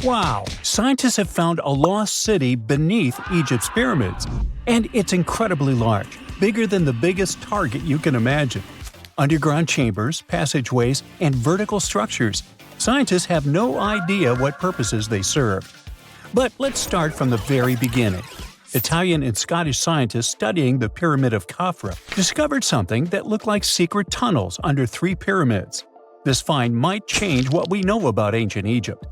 Wow! Scientists have found a lost city beneath Egypt's pyramids. And it's incredibly large, bigger than the biggest target you can imagine. Underground chambers, passageways, and vertical structures. Scientists have no idea what purposes they serve. But let's start from the very beginning. Italian and Scottish scientists studying the Pyramid of Khafra discovered something that looked like secret tunnels under 3 pyramids. This find might change what we know about ancient Egypt.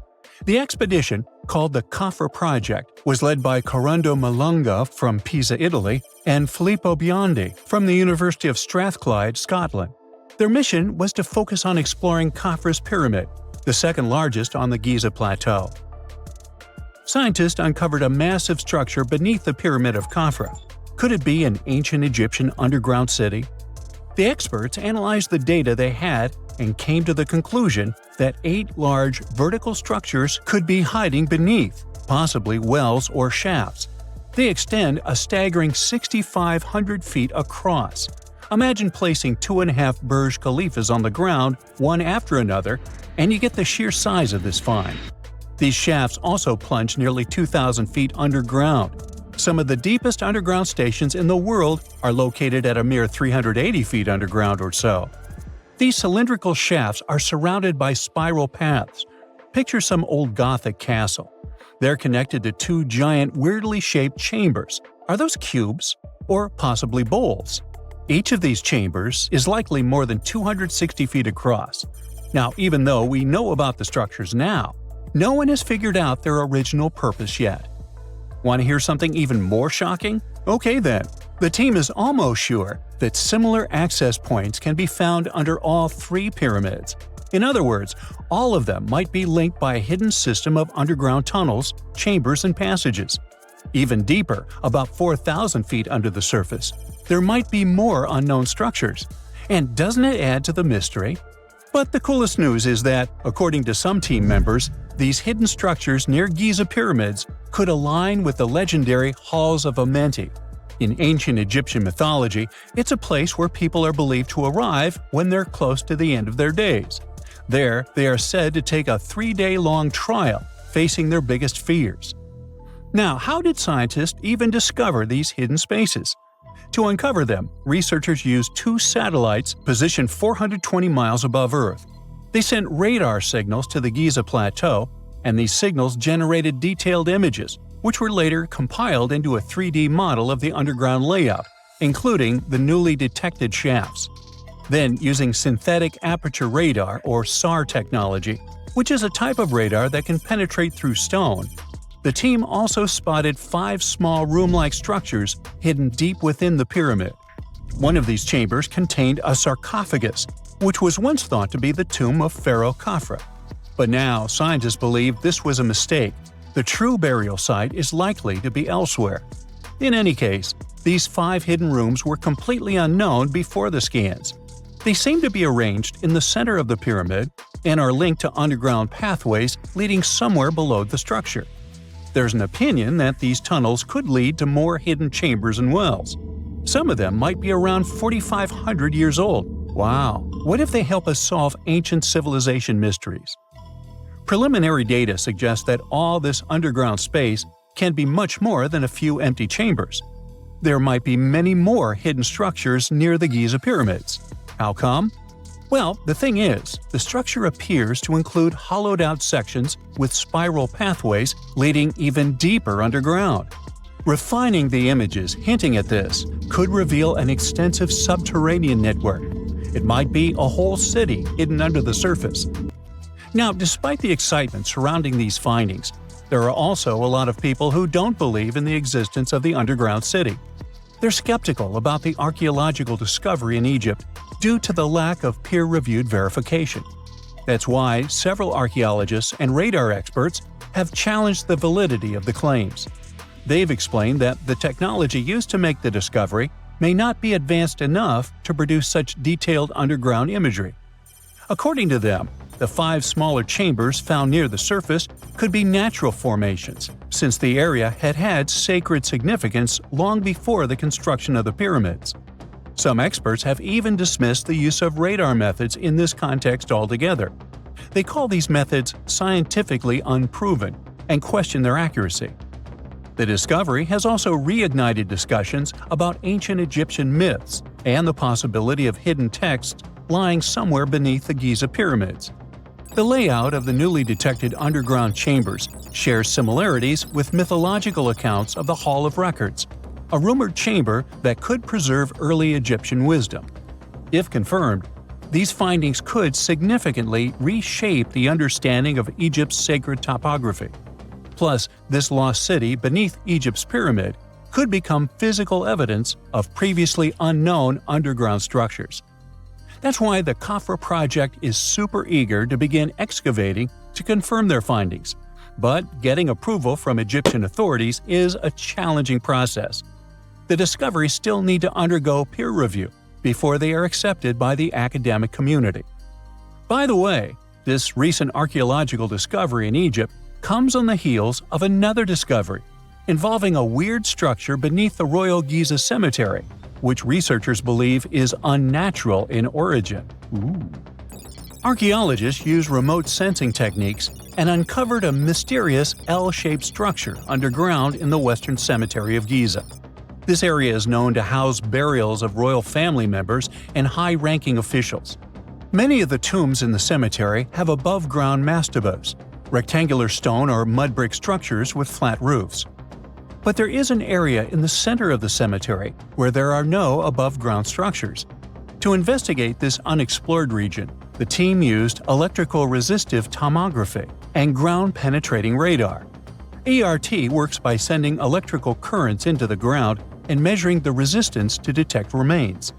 The expedition, called the Khafra Project, was led by Corrado Malunga from Pisa, Italy, and Filippo Biondi from the University of Strathclyde, Scotland. Their mission was to focus on exploring Khafra's pyramid, the second largest on the Giza Plateau. Scientists uncovered a massive structure beneath the Pyramid of Khafra. Could it be an ancient Egyptian underground city? The experts analyzed the data they had and came to the conclusion that 8 large vertical structures could be hiding beneath, possibly wells or shafts. They extend a staggering 6,500 feet across. Imagine placing 2.5 Burj Khalifas on the ground, one after another, and you get the sheer size of this find. These shafts also plunge nearly 2,000 feet underground. Some of the deepest underground stations in the world are located at a mere 380 feet underground or so. These cylindrical shafts are surrounded by spiral paths. Picture some old Gothic castle. They're connected to 2 giant, weirdly shaped chambers. Are those cubes? Or possibly bowls? Each of these chambers is likely more than 260 feet across. Now, even though we know about the structures now, no one has figured out their original purpose yet. Want to hear something even more shocking? Okay then. The team is almost sure that similar access points can be found under all 3 pyramids. In other words, all of them might be linked by a hidden system of underground tunnels, chambers, and passages. Even deeper, about 4,000 feet under the surface, there might be more unknown structures. And doesn't it add to the mystery? But the coolest news is that, according to some team members, these hidden structures near Giza pyramids could align with the legendary Halls of Amenti. In ancient Egyptian mythology, it's a place where people are believed to arrive when they're close to the end of their days. There, they are said to take a 3-day-long trial, facing their biggest fears. Now, how did scientists even discover these hidden spaces? To uncover them, researchers used 2 satellites positioned 420 miles above Earth. They sent radar signals to the Giza Plateau, and these signals generated detailed images, which were later compiled into a 3D model of the underground layout, including the newly detected shafts. Then, using synthetic aperture radar or SAR technology, which is a type of radar that can penetrate through stone, the team also spotted 5 small room-like structures hidden deep within the pyramid. One of these chambers contained a sarcophagus, which was once thought to be the tomb of Pharaoh Khafra. But now, scientists believe this was a mistake. The true burial site is likely to be elsewhere. In any case, these 5 hidden rooms were completely unknown before the scans. They seem to be arranged in the center of the pyramid and are linked to underground pathways leading somewhere below the structure. There's an opinion that these tunnels could lead to more hidden chambers and wells. Some of them might be around 4,500 years old. Wow! What if they help us solve ancient civilization mysteries? Preliminary data suggests that all this underground space can be much more than a few empty chambers. There might be many more hidden structures near the Giza pyramids. How come? Well, the thing is, the structure appears to include hollowed-out sections with spiral pathways leading even deeper underground. Refining the images hinting at this could reveal an extensive subterranean network. It might be a whole city hidden under the surface. Now, despite the excitement surrounding these findings, there are also a lot of people who don't believe in the existence of the underground city. They're skeptical about the archaeological discovery in Egypt due to the lack of peer-reviewed verification. That's why several archaeologists and radar experts have challenged the validity of the claims. They've explained that the technology used to make the discovery may not be advanced enough to produce such detailed underground imagery. According to them, the 5 smaller chambers found near the surface could be natural formations, since the area had had sacred significance long before the construction of the pyramids. Some experts have even dismissed the use of radar methods in this context altogether. They call these methods scientifically unproven and question their accuracy. The discovery has also reignited discussions about ancient Egyptian myths and the possibility of hidden texts lying somewhere beneath the Giza pyramids. The layout of the newly detected underground chambers shares similarities with mythological accounts of the Hall of Records, a rumored chamber that could preserve early Egyptian wisdom. If confirmed, these findings could significantly reshape the understanding of Egypt's sacred topography. Plus, this lost city beneath Egypt's pyramid could become physical evidence of previously unknown underground structures. That's why the Khafra project is super eager to begin excavating to confirm their findings. But getting approval from Egyptian authorities is a challenging process. The discoveries still need to undergo peer review before they are accepted by the academic community. By the way, this recent archaeological discovery in Egypt comes on the heels of another discovery involving a weird structure beneath the Royal Giza Cemetery, which researchers believe is unnatural in origin. Archaeologists use remote sensing techniques and uncovered a mysterious L-shaped structure underground in the Western Cemetery of Giza. This area is known to house burials of royal family members and high-ranking officials. Many of the tombs in the cemetery have above-ground mastabas, rectangular stone or mud brick structures with flat roofs. But there is an area in the center of the cemetery where there are no above-ground structures. To investigate this unexplored region, the team used electrical resistive tomography and ground-penetrating radar. ERT works by sending electrical currents into the ground and measuring the resistance to detect remains.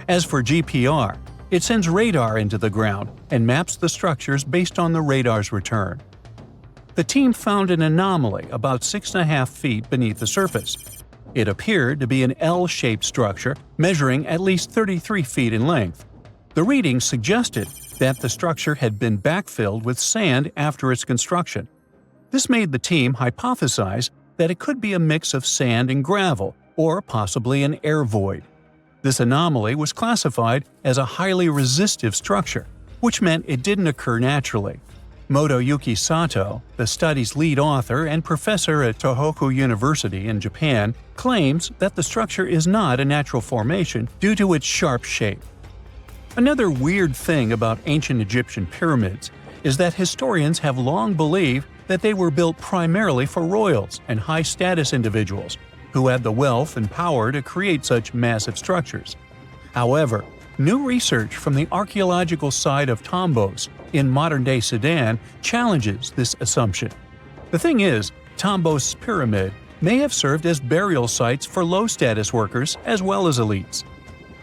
As for GPR, it sends radar into the ground and maps the structures based on the radar's return. The team found an anomaly about 6.5 feet beneath the surface. It appeared to be an L-shaped structure measuring at least 33 feet in length. The readings suggested that the structure had been backfilled with sand after its construction. This made the team hypothesize that it could be a mix of sand and gravel, or possibly an air void. This anomaly was classified as a highly resistive structure, which meant it didn't occur naturally. Motoyuki Sato, the study's lead author and professor at Tohoku University in Japan, claims that the structure is not a natural formation due to its sharp shape. Another weird thing about ancient Egyptian pyramids is that historians have long believed that they were built primarily for royals and high-status individuals who had the wealth and power to create such massive structures. However, new research from the archaeological site of Tombos in modern-day Sudan challenges this assumption. The thing is, Tombos' pyramid may have served as burial sites for low-status workers as well as elites.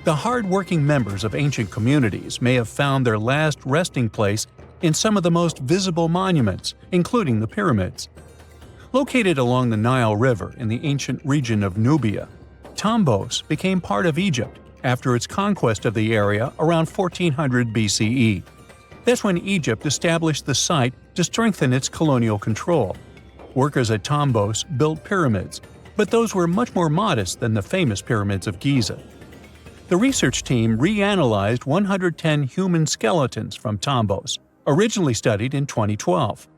The hard-working members of ancient communities may have found their last resting place in some of the most visible monuments, including the pyramids. Located along the Nile River in the ancient region of Nubia, Tombos became part of Egypt after its conquest of the area around 1400 BCE. That's when Egypt established the site to strengthen its colonial control. Workers at Tombos built pyramids, but those were much more modest than the famous pyramids of Giza. The research team reanalyzed 110 human skeletons from Tombos, originally studied in 2012.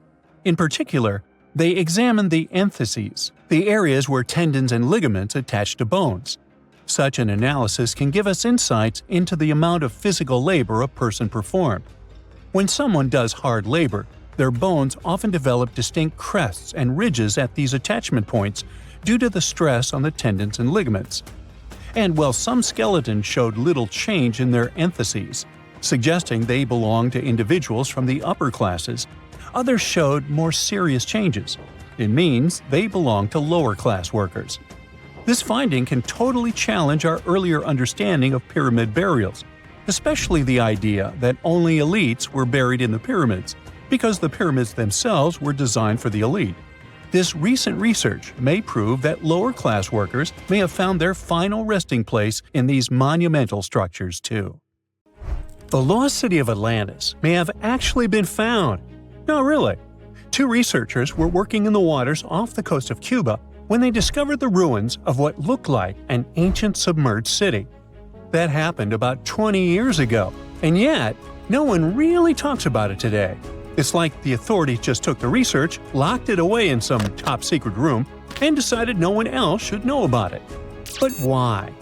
In particular, they examined the entheses, the areas where tendons and ligaments attach to bones. Such an analysis can give us insights into the amount of physical labor a person performed. When someone does hard labor, their bones often develop distinct crests and ridges at these attachment points due to the stress on the tendons and ligaments. And while some skeletons showed little change in their entheses, suggesting they belonged to individuals from the upper classes, others showed more serious changes. It means they belong to lower-class workers. This finding can totally challenge our earlier understanding of pyramid burials, especially the idea that only elites were buried in the pyramids, because the pyramids themselves were designed for the elite. This recent research may prove that lower-class workers may have found their final resting place in these monumental structures too. The lost city of Atlantis may have actually been found. No, really. Two researchers were working in the waters off the coast of Cuba when they discovered the ruins of what looked like an ancient submerged city. That happened about 20 years ago, and yet no one really talks about it today. It's like the authorities just took the research, locked it away in some top-secret room, and decided no one else should know about it. But why?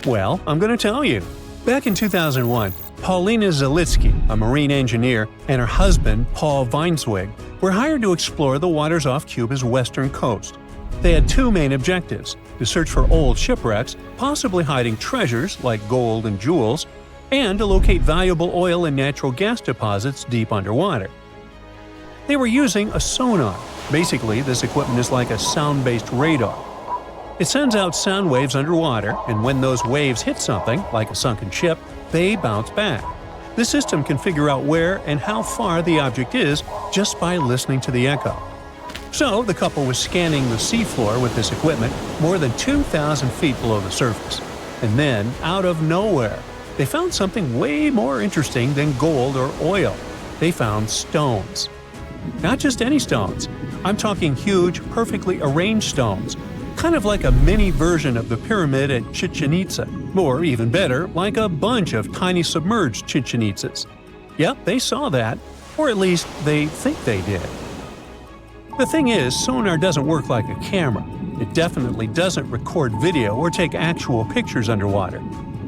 Well, I'm going to tell you. Back in 2001, Paulina Zalitsky, a marine engineer, and her husband, Paul Weinswig, were hired to explore the waters off Cuba's western coast. They had two main objectives: to search for old shipwrecks, possibly hiding treasures like gold and jewels, and to locate valuable oil and natural gas deposits deep underwater. They were using a sonar. Basically, this equipment is like a sound-based radar. It sends out sound waves underwater, and when those waves hit something, like a sunken ship, they bounce back. The system can figure out where and how far the object is just by listening to the echo. So, the couple was scanning the seafloor with this equipment more than 2,000 feet below the surface. And then, out of nowhere, they found something way more interesting than gold or oil. They found stones. Not just any stones. I'm talking huge, perfectly arranged stones. Kind of like a mini version of the pyramid at Chichen Itza. Or even better, like a bunch of tiny submerged Chichen Itzas. Yep, they saw that. Or at least, they think they did. The thing is, sonar doesn't work like a camera. It definitely doesn't record video or take actual pictures underwater.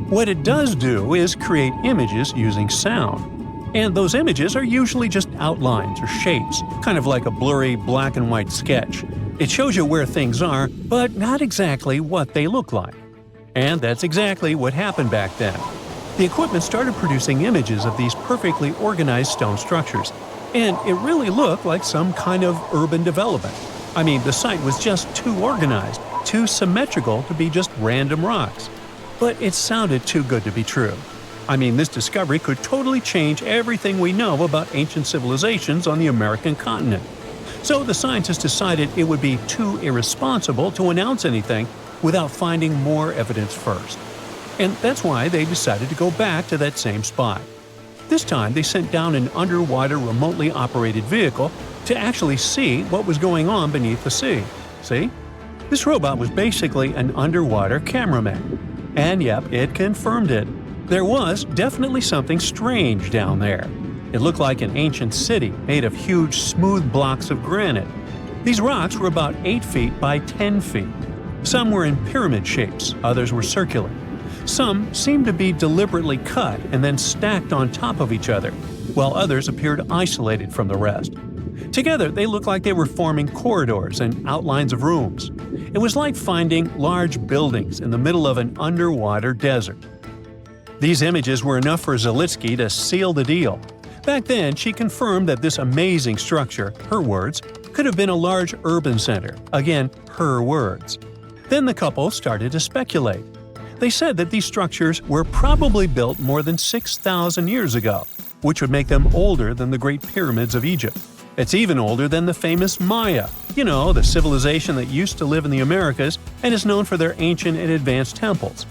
What it does do is create images using sound. And those images are usually just outlines or shapes, kind of like a blurry black and white sketch. It shows you where things are, but not exactly what they look like. And that's exactly what happened back then. The equipment started producing images of these perfectly organized stone structures, and it really looked like some kind of urban development. I mean, the site was just too organized, too symmetrical to be just random rocks. But it sounded too good to be true. I mean, this discovery could totally change everything we know about ancient civilizations on the American continent. So the scientists decided it would be too irresponsible to announce anything without finding more evidence first. And that's why they decided to go back to that same spot. This time they sent down an underwater remotely operated vehicle to actually see what was going on beneath the sea. See? This robot was basically an underwater cameraman. And yep, it confirmed it. There was definitely something strange down there. It looked like an ancient city made of huge, smooth blocks of granite. These rocks were about 8 feet by 10 feet. Some were in pyramid shapes, others were circular. Some seemed to be deliberately cut and then stacked on top of each other, while others appeared isolated from the rest. Together, they looked like they were forming corridors and outlines of rooms. It was like finding large buildings in the middle of an underwater desert. These images were enough for Zalitsky to seal the deal. Back then, she confirmed that this amazing structure, her words, could have been a large urban center. Again, her words. Then the couple started to speculate. They said that these structures were probably built more than 6,000 years ago, which would make them older than the Great Pyramids of Egypt. It's even older than the famous Maya, the civilization that used to live in the Americas and is known for their ancient and advanced temples.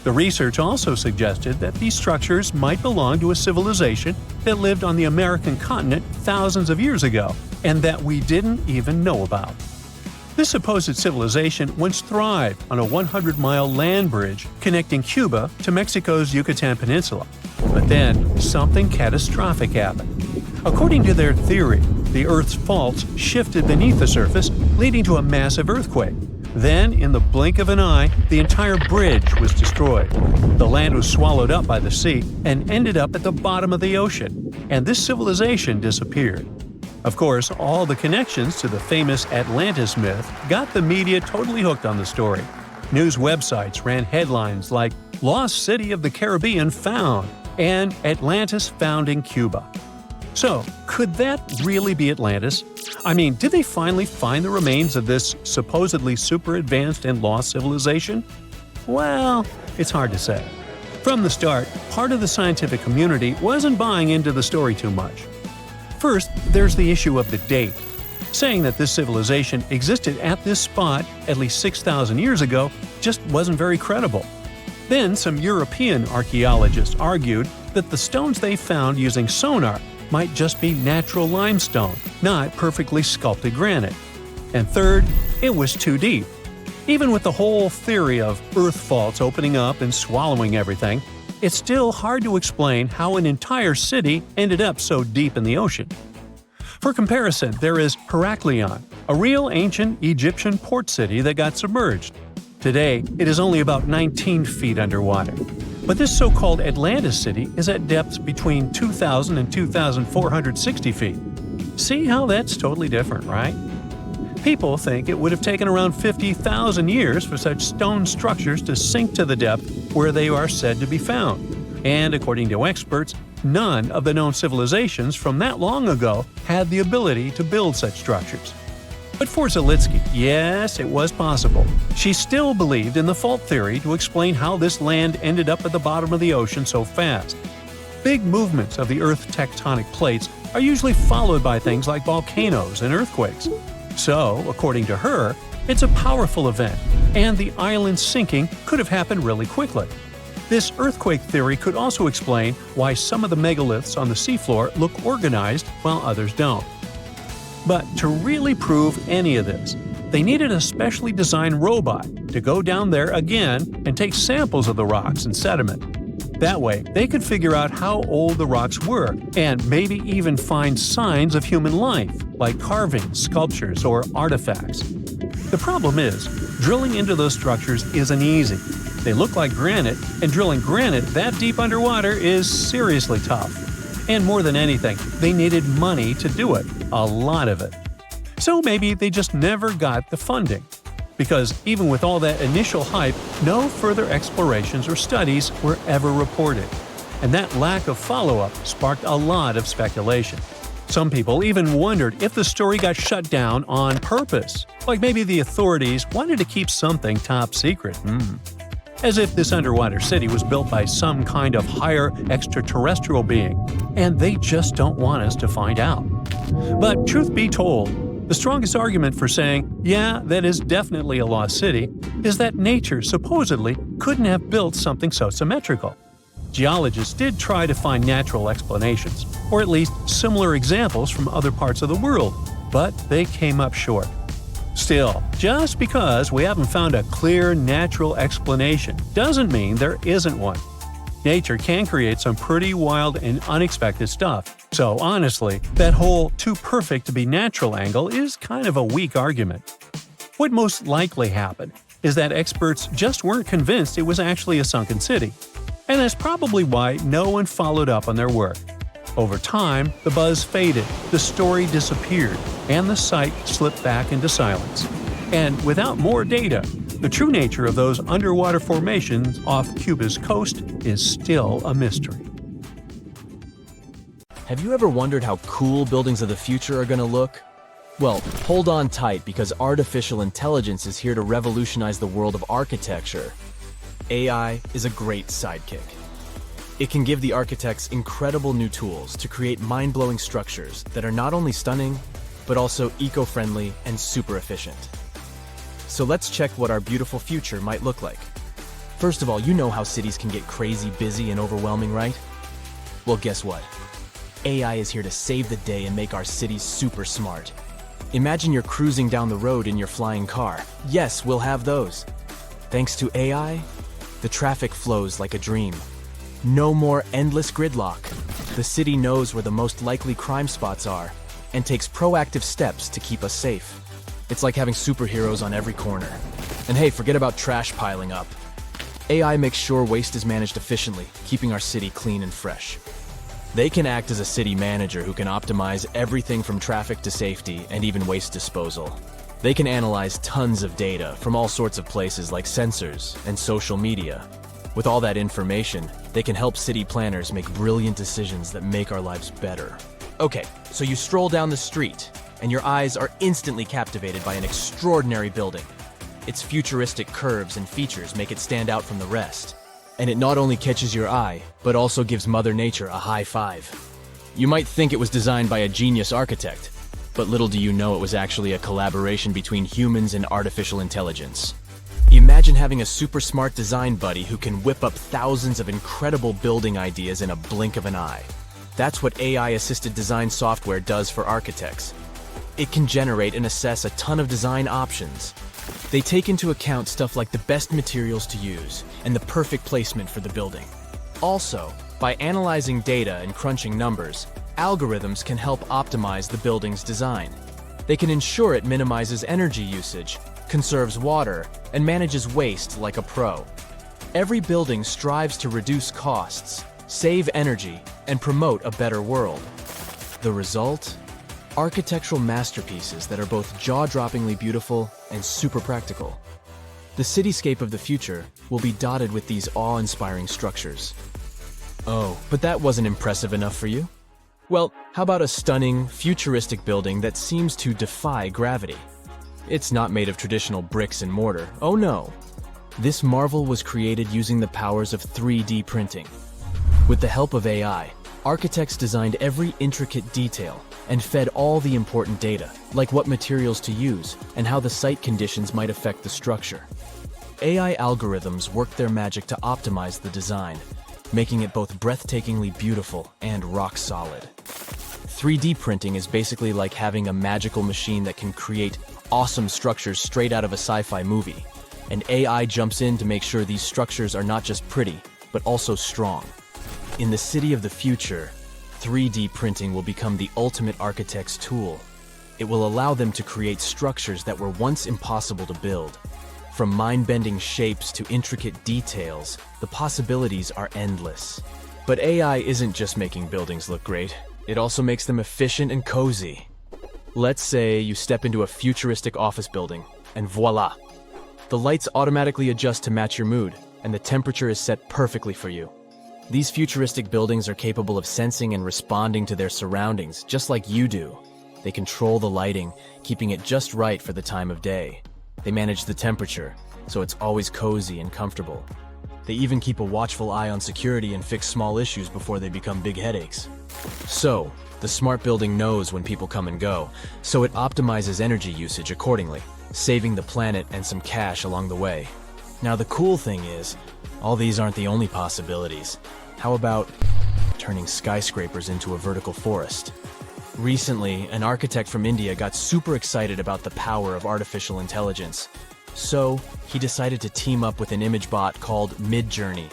The research also suggested that these structures might belong to a civilization that lived on the American continent thousands of years ago, and that we didn't even know about. This supposed civilization once thrived on a 100-mile land bridge connecting Cuba to Mexico's Yucatan Peninsula. But then, something catastrophic happened. According to their theory, the Earth's faults shifted beneath the surface, leading to a massive earthquake. Then, in the blink of an eye, the entire bridge was destroyed. The land was swallowed up by the sea and ended up at the bottom of the ocean, and this civilization disappeared. Of course, all the connections to the famous Atlantis myth got the media totally hooked on the story. News websites ran headlines like "Lost City of the Caribbean Found" and "Atlantis Found in Cuba." So, could that really be Atlantis? I mean, did they finally find the remains of this supposedly super advanced and lost civilization? Well, it's hard to say. From the start, part of the scientific community wasn't buying into the story too much. First, there's the issue of the date. Saying that this civilization existed at this spot at least 6,000 years ago just wasn't very credible. Then, some European archaeologists argued that the stones they found using sonar might just be natural limestone, not perfectly sculpted granite. And third, it was too deep. Even with the whole theory of earth faults opening up and swallowing everything, it's still hard to explain how an entire city ended up so deep in the ocean. For comparison, there is Heraklion, a real ancient Egyptian port city that got submerged. Today, it is only about 19 feet underwater. But this so-called Atlantis city is at depths between 2,000 and 2,460 feet. See how that's totally different, right? People think it would have taken around 50,000 years for such stone structures to sink to the depth where they are said to be found. And according to experts, none of the known civilizations from that long ago had the ability to build such structures. But for Zalitsky, yes, it was possible. She still believed in the fault theory to explain how this land ended up at the bottom of the ocean so fast. Big movements of the Earth's tectonic plates are usually followed by things like volcanoes and earthquakes. So, according to her, it's a powerful event, and the island sinking could have happened really quickly. This earthquake theory could also explain why some of the megaliths on the seafloor look organized while others don't. But to really prove any of this, they needed a specially designed robot to go down there again and take samples of the rocks and sediment. That way, they could figure out how old the rocks were and maybe even find signs of human life, like carvings, sculptures, or artifacts. The problem is, drilling into those structures isn't easy. They look like granite, and drilling granite that deep underwater is seriously tough. And more than anything, they needed money to do it, a lot of it. So maybe they just never got the funding. Because even with all that initial hype, no further explorations or studies were ever reported. And that lack of follow-up sparked a lot of speculation. Some people even wondered if the story got shut down on purpose, like maybe the authorities wanted to keep something top secret. As if this underwater city was built by some kind of higher extraterrestrial being, and they just don't want us to find out. But truth be told, the strongest argument for saying, yeah, that is definitely a lost city, is that nature supposedly couldn't have built something so symmetrical. Geologists did try to find natural explanations, or at least similar examples from other parts of the world, but they came up short. Still, just because we haven't found a clear natural explanation doesn't mean there isn't one. Nature can create some pretty wild and unexpected stuff, so honestly, that whole too perfect to be natural angle is kind of a weak argument. What most likely happened is that experts just weren't convinced it was actually a sunken city, and that's probably why no one followed up on their work. Over time, the buzz faded, the story disappeared, and the site slipped back into silence. And without more data, the true nature of those underwater formations off Cuba's coast is still a mystery. Have you ever wondered how cool buildings of the future are going to look? Well, hold on tight because artificial intelligence is here to revolutionize the world of architecture. AI is a great sidekick. It can give the architects incredible new tools to create mind-blowing structures that are not only stunning, but also eco-friendly and super efficient. So let's check what our beautiful future might look like. First of all, you know how cities can get crazy busy and overwhelming, right? Well, guess what? AI is here to save the day and make our cities super smart. Imagine you're cruising down the road in your flying car. Yes, we'll have those. Thanks to AI, the traffic flows like a dream. No more endless gridlock. The city knows where the most likely crime spots are and takes proactive steps to keep us safe. It's like having superheroes on every corner. And hey, forget about trash piling up. AI makes sure waste is managed efficiently, keeping our city clean and fresh. They can act as a city manager who can optimize everything from traffic to safety and even waste disposal. They can analyze tons of data from all sorts of places like sensors and social media. With all that information, they can help city planners make brilliant decisions that make our lives better. Okay, so you stroll down the street, and your eyes are instantly captivated by an extraordinary building. Its futuristic curves and features make it stand out from the rest. And it not only catches your eye, but also gives Mother Nature a high five. You might think it was designed by a genius architect, but little do you know it was actually a collaboration between humans and artificial intelligence. Imagine having a super smart design buddy who can whip up thousands of incredible building ideas in a blink of an eye. That's what AI-assisted design software does for architects. It can generate and assess a ton of design options. They take into account stuff like the best materials to use and the perfect placement for the building. Also, by analyzing data and crunching numbers, algorithms can help optimize the building's design. They can ensure it minimizes energy usage, conserves water, and manages waste like a pro. Every building strives to reduce costs, save energy, and promote a better world. The result? Architectural masterpieces that are both jaw-droppingly beautiful and super practical. The cityscape of the future will be dotted with these awe-inspiring structures. Oh, but that wasn't impressive enough for you? Well, how about a stunning, futuristic building that seems to defy gravity? It's not made of traditional bricks and mortar, oh no! This marvel was created using the powers of 3D printing. With the help of AI, architects designed every intricate detail and fed all the important data, like what materials to use and how the site conditions might affect the structure. AI algorithms worked their magic to optimize the design, making it both breathtakingly beautiful and rock solid. 3D printing is basically like having a magical machine that can create awesome structures straight out of a sci-fi movie, and AI jumps in to make sure these structures are not just pretty, but also strong. In the city of the future, 3D printing will become the ultimate architect's tool. It will allow them to create structures that were once impossible to build. From mind-bending shapes to intricate details, the possibilities are endless. But AI isn't just making buildings look great, it also makes them efficient and cozy. Let's say you step into a futuristic office building, and voila! The lights automatically adjust to match your mood, and the temperature is set perfectly for you. These futuristic buildings are capable of sensing and responding to their surroundings, just like you do. They control the lighting, keeping it just right for the time of day. They manage the temperature, so it's always cozy and comfortable. They even keep a watchful eye on security and fix small issues before they become big headaches. So, the smart building knows when people come and go, so it optimizes energy usage accordingly, saving the planet and some cash along the way. Now the cool thing is, all these aren't the only possibilities. How about turning skyscrapers into a vertical forest? Recently, an architect from India got super excited about the power of artificial intelligence. So, he decided to team up with an image bot called Midjourney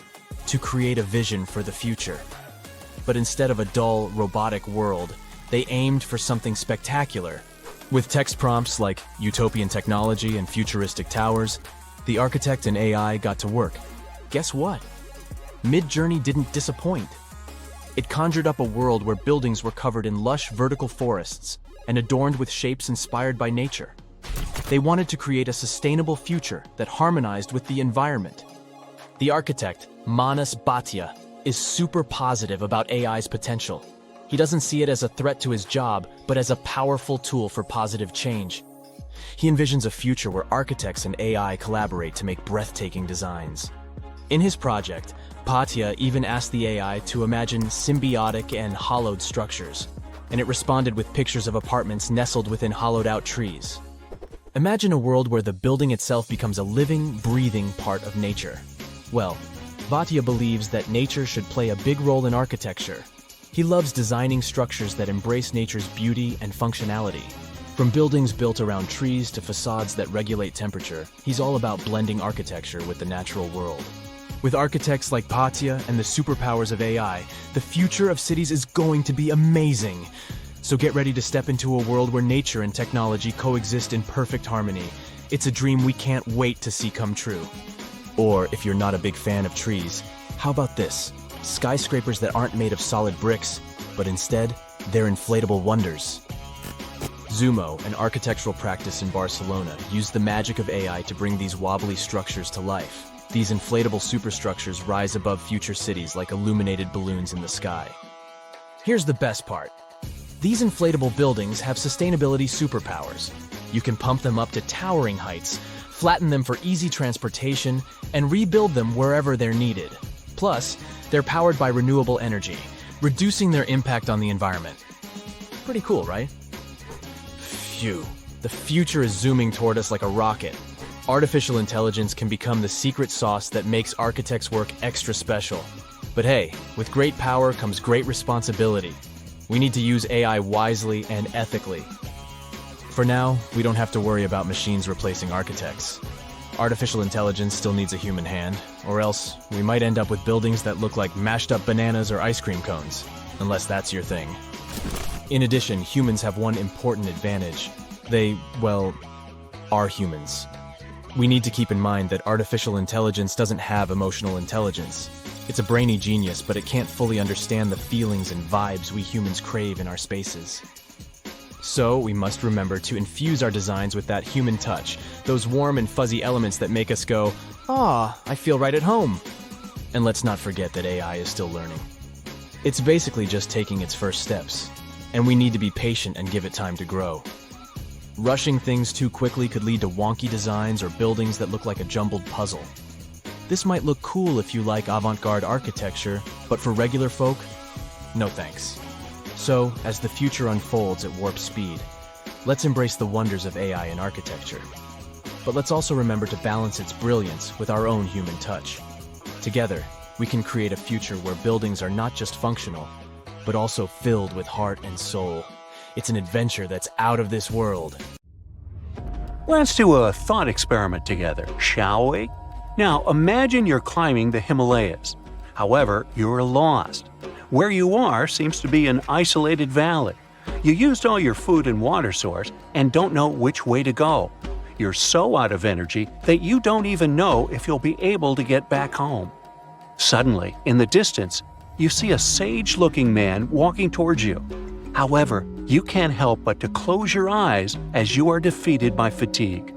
to create a vision for the future. But instead of a dull, robotic world, they aimed for something spectacular. With text prompts like utopian technology and futuristic towers, the architect and AI got to work. Guess what? Midjourney didn't disappoint. It conjured up a world where buildings were covered in lush vertical forests and adorned with shapes inspired by nature. They wanted to create a sustainable future that harmonized with the environment. The architect, Manas Bhatia, is super positive about AI's potential. He doesn't see it as a threat to his job, but as a powerful tool for positive change. He envisions a future where architects and AI collaborate to make breathtaking designs. In his project, Bhatia even asked the AI to imagine symbiotic and hollowed structures, and it responded with pictures of apartments nestled within hollowed-out trees. Imagine a world where the building itself becomes a living, breathing part of nature. Well, Bhatia believes that nature should play a big role in architecture. He loves designing structures that embrace nature's beauty and functionality. From buildings built around trees to facades that regulate temperature, he's all about blending architecture with the natural world. With architects like Bhatia and the superpowers of AI, the future of cities is going to be amazing. So get ready to step into a world where nature and technology coexist in perfect harmony. It's a dream we can't wait to see come true. Or if you're not a big fan of trees, how about this? Skyscrapers that aren't made of solid bricks, but instead, they're inflatable wonders. Zumo, an architectural practice in Barcelona, used the magic of AI to bring these wobbly structures to life. These inflatable superstructures rise above future cities like illuminated balloons in the sky. Here's the best part. These inflatable buildings have sustainability superpowers. You can pump them up to towering heights, flatten them for easy transportation, and rebuild them wherever they're needed. Plus, they're powered by renewable energy, reducing their impact on the environment. Pretty cool, right? Phew, the future is zooming toward us like a rocket. Artificial intelligence can become the secret sauce that makes architects' work extra special. But hey, with great power comes great responsibility. We need to use AI wisely and ethically. For now, we don't have to worry about machines replacing architects. artificial intelligence still needs a human hand, or else we might end up with buildings that look like mashed up bananas or ice cream cones, unless that's your thing. In addition, humans have one important advantage. They, well, are humans. We need to keep in mind that artificial intelligence doesn't have emotional intelligence. It's a brainy genius, but it can't fully understand the feelings and vibes we humans crave in our spaces. So, we must remember to infuse our designs with that human touch, those warm and fuzzy elements that make us go, "Ah, I feel right at home." And let's not forget that AI is still learning. It's basically just taking its first steps, and we need to be patient and give it time to grow. Rushing things too quickly could lead to wonky designs or buildings that look like a jumbled puzzle. This might look cool if you like avant-garde architecture, but for regular folk, no thanks. So, as the future unfolds at warp speed, let's embrace the wonders of AI in architecture. But let's also remember to balance its brilliance with our own human touch. Together, we can create a future where buildings are not just functional, but also filled with heart and soul. It's an adventure that's out of this world. Let's do a thought experiment together, shall we? Now, imagine you're climbing the Himalayas. However, you're lost. Where you are seems to be an isolated valley. You used all your food and water source and don't know which way to go. You're so out of energy that you don't even know if you'll be able to get back home. Suddenly, in the distance, you see a sage-looking man walking towards you. However, you can't help but to close your eyes as you are defeated by fatigue.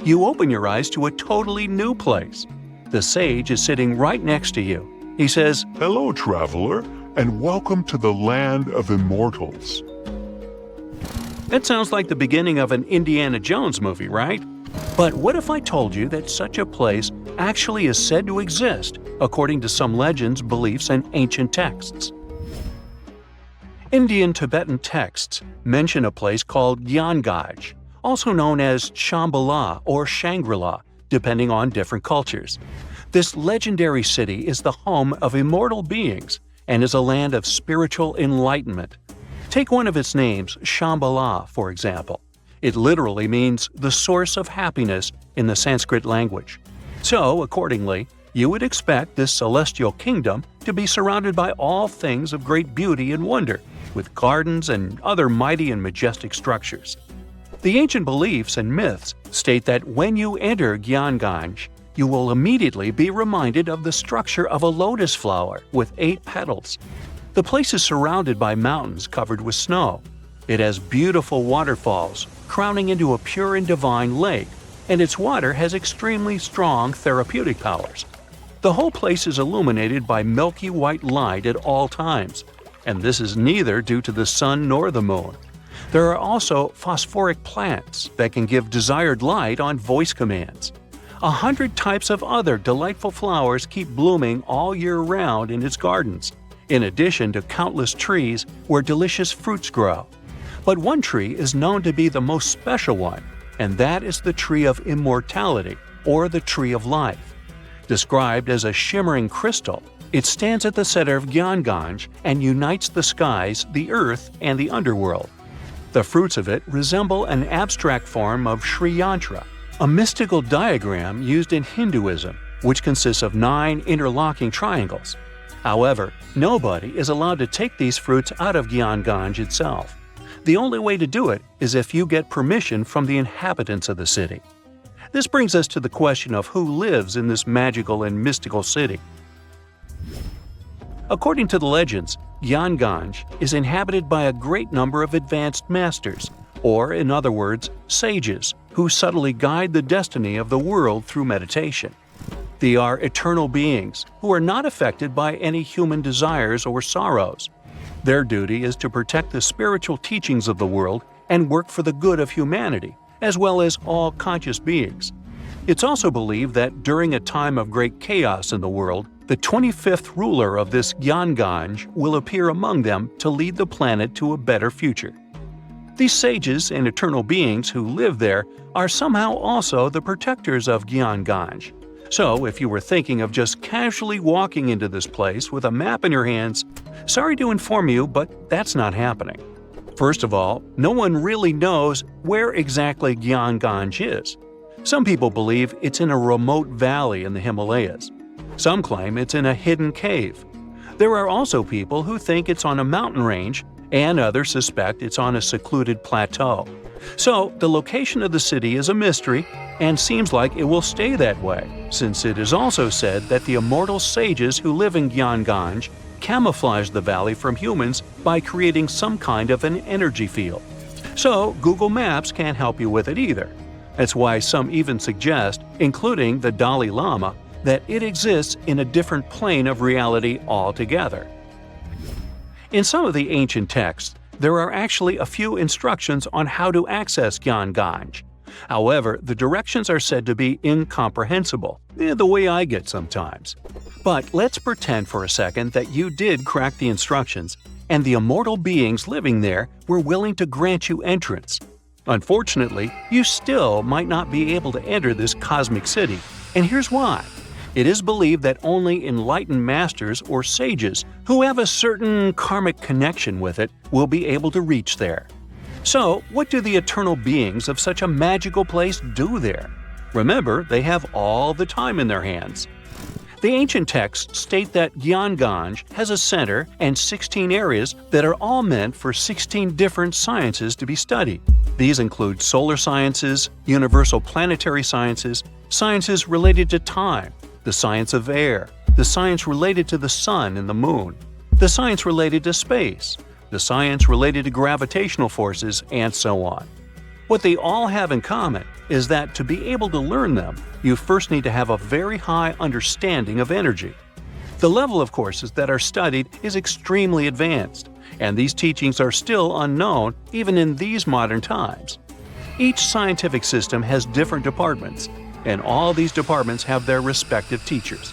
You open your eyes to a totally new place. The sage is sitting right next to you. He says, "Hello, traveler, and welcome to the land of immortals." That sounds like the beginning of an Indiana Jones movie, right? But what if I told you that such a place actually is said to exist, according to some legends, beliefs, and ancient texts? Indian Tibetan texts mention a place called Gyangai, also known as Shambhala or Shangri-La, depending on different cultures. This legendary city is the home of immortal beings and is a land of spiritual enlightenment. Take one of its names, Shambhala, for example. It literally means the source of happiness in the Sanskrit language. So, accordingly, you would expect this celestial kingdom to be surrounded by all things of great beauty and wonder, with gardens and other mighty and majestic structures. The ancient beliefs and myths state that when you enter Gyangai, you will immediately be reminded of the structure of a lotus flower with 8 petals. The place is surrounded by mountains covered with snow. It has beautiful waterfalls, crowning into a pure and divine lake, and its water has extremely strong therapeutic powers. The whole place is illuminated by milky white light at all times, and this is neither due to the sun nor the moon. There are also phosphoric plants that can give desired light on voice commands. 100 types of other delightful flowers keep blooming all year round in its gardens, in addition to countless trees where delicious fruits grow. But one tree is known to be the most special one, and that is the tree of immortality, or the tree of life. Described as a shimmering crystal, it stands at the center of Gyangai and unites the skies, the earth, and the underworld. The fruits of it resemble an abstract form of Sri Yantra, a mystical diagram used in Hinduism, which consists of 9 interlocking triangles. However, nobody is allowed to take these fruits out of Gyangai itself. The only way to do it is if you get permission from the inhabitants of the city. This brings us to the question of who lives in this magical and mystical city. According to the legends, Gyangai is inhabited by a great number of advanced masters, or in other words, sages, who subtly guide the destiny of the world through meditation. They are eternal beings who are not affected by any human desires or sorrows. Their duty is to protect the spiritual teachings of the world and work for the good of humanity, as well as all conscious beings. It's also believed that during a time of great chaos in the world, the 25th ruler of this Gyangai will appear among them to lead the planet to a better future. These sages and eternal beings who live there are somehow also the protectors of Gyangai. So, if you were thinking of just casually walking into this place with a map in your hands, sorry to inform you, but that's not happening. First of all, no one really knows where exactly Gyangai is. Some people believe it's in a remote valley in the Himalayas. Some claim it's in a hidden cave. There are also people who think it's on a mountain range, and others suspect it's on a secluded plateau. So, the location of the city is a mystery and seems like it will stay that way, since it is also said that the immortal sages who live in Gyanganj camouflage the valley from humans by creating some kind of an energy field. So, Google Maps can't help you with it either. That's why some even suggest, including the Dalai Lama, that it exists in a different plane of reality altogether. In some of the ancient texts, there are actually a few instructions on how to access Gyanganj. However, the directions are said to be incomprehensible, the way I get sometimes. But let's pretend for a second that you did crack the instructions, and the immortal beings living there were willing to grant you entrance. Unfortunately, you still might not be able to enter this cosmic city, and here's why. It is believed that only enlightened masters or sages who have a certain karmic connection with it will be able to reach there. So, what do the eternal beings of such a magical place do there? Remember, they have all the time in their hands. The ancient texts state that Gyanganj has a center and 16 areas that are all meant for 16 different sciences to be studied. These include solar sciences, universal planetary sciences, sciences related to time, the science of air, the science related to the sun and the moon, the science related to space, the science related to gravitational forces, and so on. What they all have in common is that to be able to learn them, you first need to have a very high understanding of energy. The level of courses that are studied is extremely advanced, and these teachings are still unknown even in these modern times. Each scientific system has different departments, and all these departments have their respective teachers.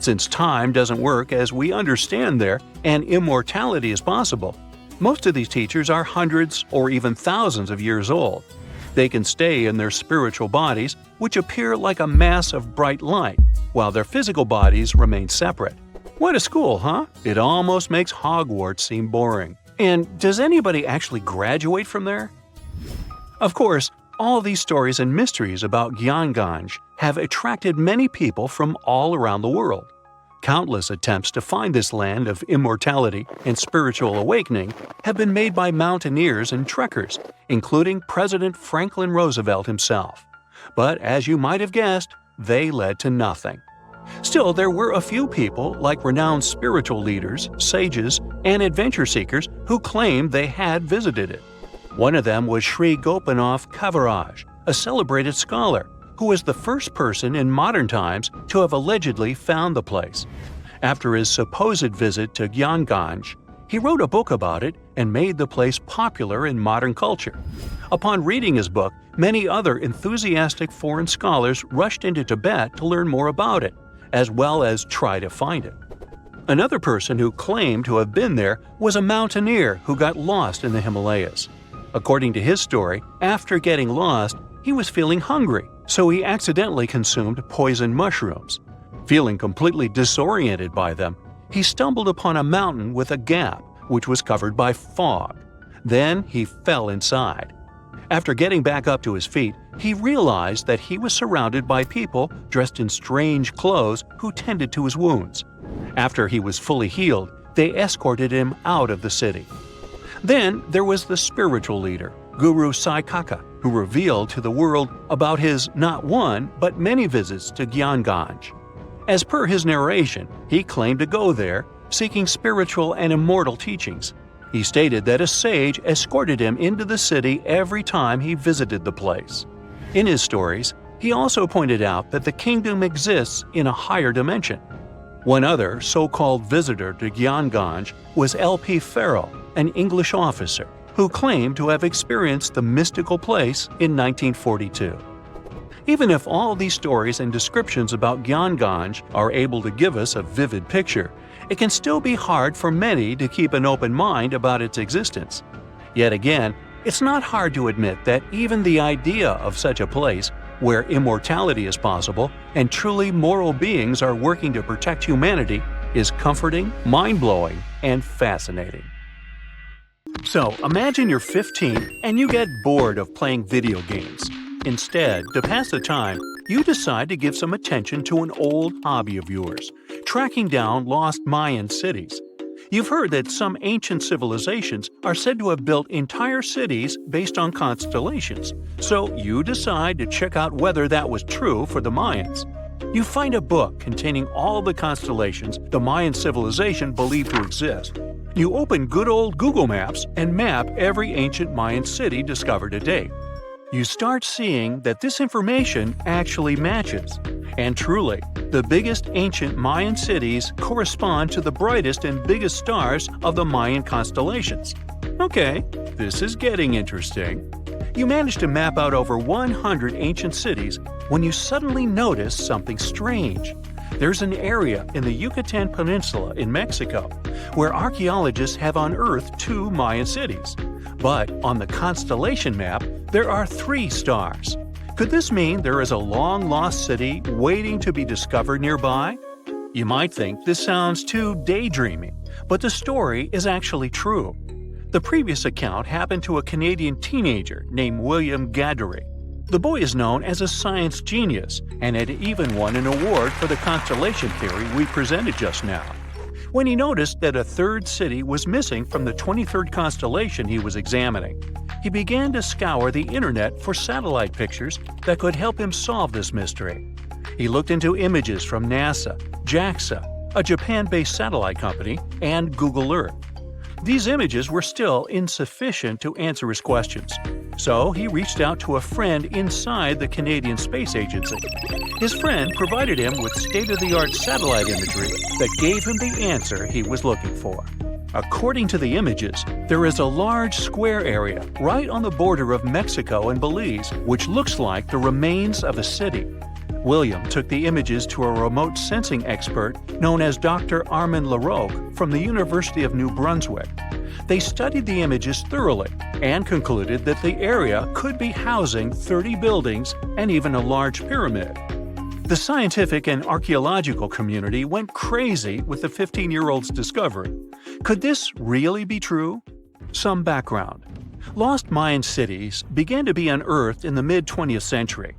Since time doesn't work as we understand there, and immortality is possible, most of these teachers are hundreds or even thousands of years old. They can stay in their spiritual bodies, which appear like a mass of bright light, while their physical bodies remain separate. What a school, huh? It almost makes Hogwarts seem boring. And does anybody actually graduate from there? Of course, all these stories and mysteries about Gyanganj have attracted many people from all around the world. Countless attempts to find this land of immortality and spiritual awakening have been made by mountaineers and trekkers, including President Franklin Roosevelt himself. But as you might have guessed, they led to nothing. Still, there were a few people, like renowned spiritual leaders, sages, and adventure seekers, who claimed they had visited it. One of them was Sri Gopinath Kaviraj, a celebrated scholar, who was the first person in modern times to have allegedly found the place. After his supposed visit to Gyanganj, he wrote a book about it and made the place popular in modern culture. Upon reading his book, many other enthusiastic foreign scholars rushed into Tibet to learn more about it, as well as try to find it. Another person who claimed to have been there was a mountaineer who got lost in the Himalayas. According to his story, after getting lost, he was feeling hungry, so he accidentally consumed poisoned mushrooms. Feeling completely disoriented by them, he stumbled upon a mountain with a gap, which was covered by fog. Then he fell inside. After getting back up to his feet, he realized that he was surrounded by people dressed in strange clothes who tended to his wounds. After he was fully healed, they escorted him out of the city. Then there was the spiritual leader, Guru Sai Kaka, who revealed to the world about his not one, but many visits to Gyanganj. As per his narration, he claimed to go there, seeking spiritual and immortal teachings. He stated that a sage escorted him into the city every time he visited the place. In his stories, he also pointed out that the kingdom exists in a higher dimension. One other so-called visitor to Gyanganj was L.P. Farrell, an English officer, who claimed to have experienced the mystical place in 1942. Even if all these stories and descriptions about Gyanganj are able to give us a vivid picture, it can still be hard for many to keep an open mind about its existence. Yet again, it's not hard to admit that even the idea of such a place, where immortality is possible and truly moral beings are working to protect humanity, is comforting, mind-blowing, and fascinating. So, imagine you're 15 and you get bored of playing video games. Instead, to pass the time, you decide to give some attention to an old hobby of yours, tracking down lost Mayan cities. You've heard that some ancient civilizations are said to have built entire cities based on constellations, so you decide to check out whether that was true for the Mayans. You find a book containing all the constellations the Mayan civilization believed to exist. You open good old Google Maps and map every ancient Mayan city discovered to date. You start seeing that this information actually matches. And truly, the biggest ancient Mayan cities correspond to the brightest and biggest stars of the Mayan constellations. Okay, this is getting interesting. You manage to map out over 100 ancient cities when you suddenly notice something strange. There's an area in the Yucatan Peninsula in Mexico where archaeologists have unearthed 2 Mayan cities. But on the constellation map, there are 3 stars. Could this mean there is a long-lost city waiting to be discovered nearby? You might think this sounds too daydreaming, but the story is actually true. The previous account happened to a Canadian teenager named William Gaddery. The boy is known as a science genius and had even won an award for the constellation theory we presented just now. When he noticed that a 3rd city was missing from the 23rd constellation he was examining, he began to scour the internet for satellite pictures that could help him solve this mystery. He looked into images from NASA, JAXA, a Japan-based satellite company, and Google Earth. These images were still insufficient to answer his questions, so he reached out to a friend inside the Canadian Space Agency. His friend provided him with state-of-the-art satellite imagery that gave him the answer he was looking for. According to the images, there is a large square area right on the border of Mexico and Belize, which looks like the remains of a city. William took the images to a remote sensing expert known as Dr. Armand Larocque from the University of New Brunswick. They studied the images thoroughly and concluded that the area could be housing 30 buildings and even a large pyramid. The scientific and archaeological community went crazy with the 15-year-old's discovery. Could this really be true? Some background. Lost Mayan cities began to be unearthed in the mid-20th century.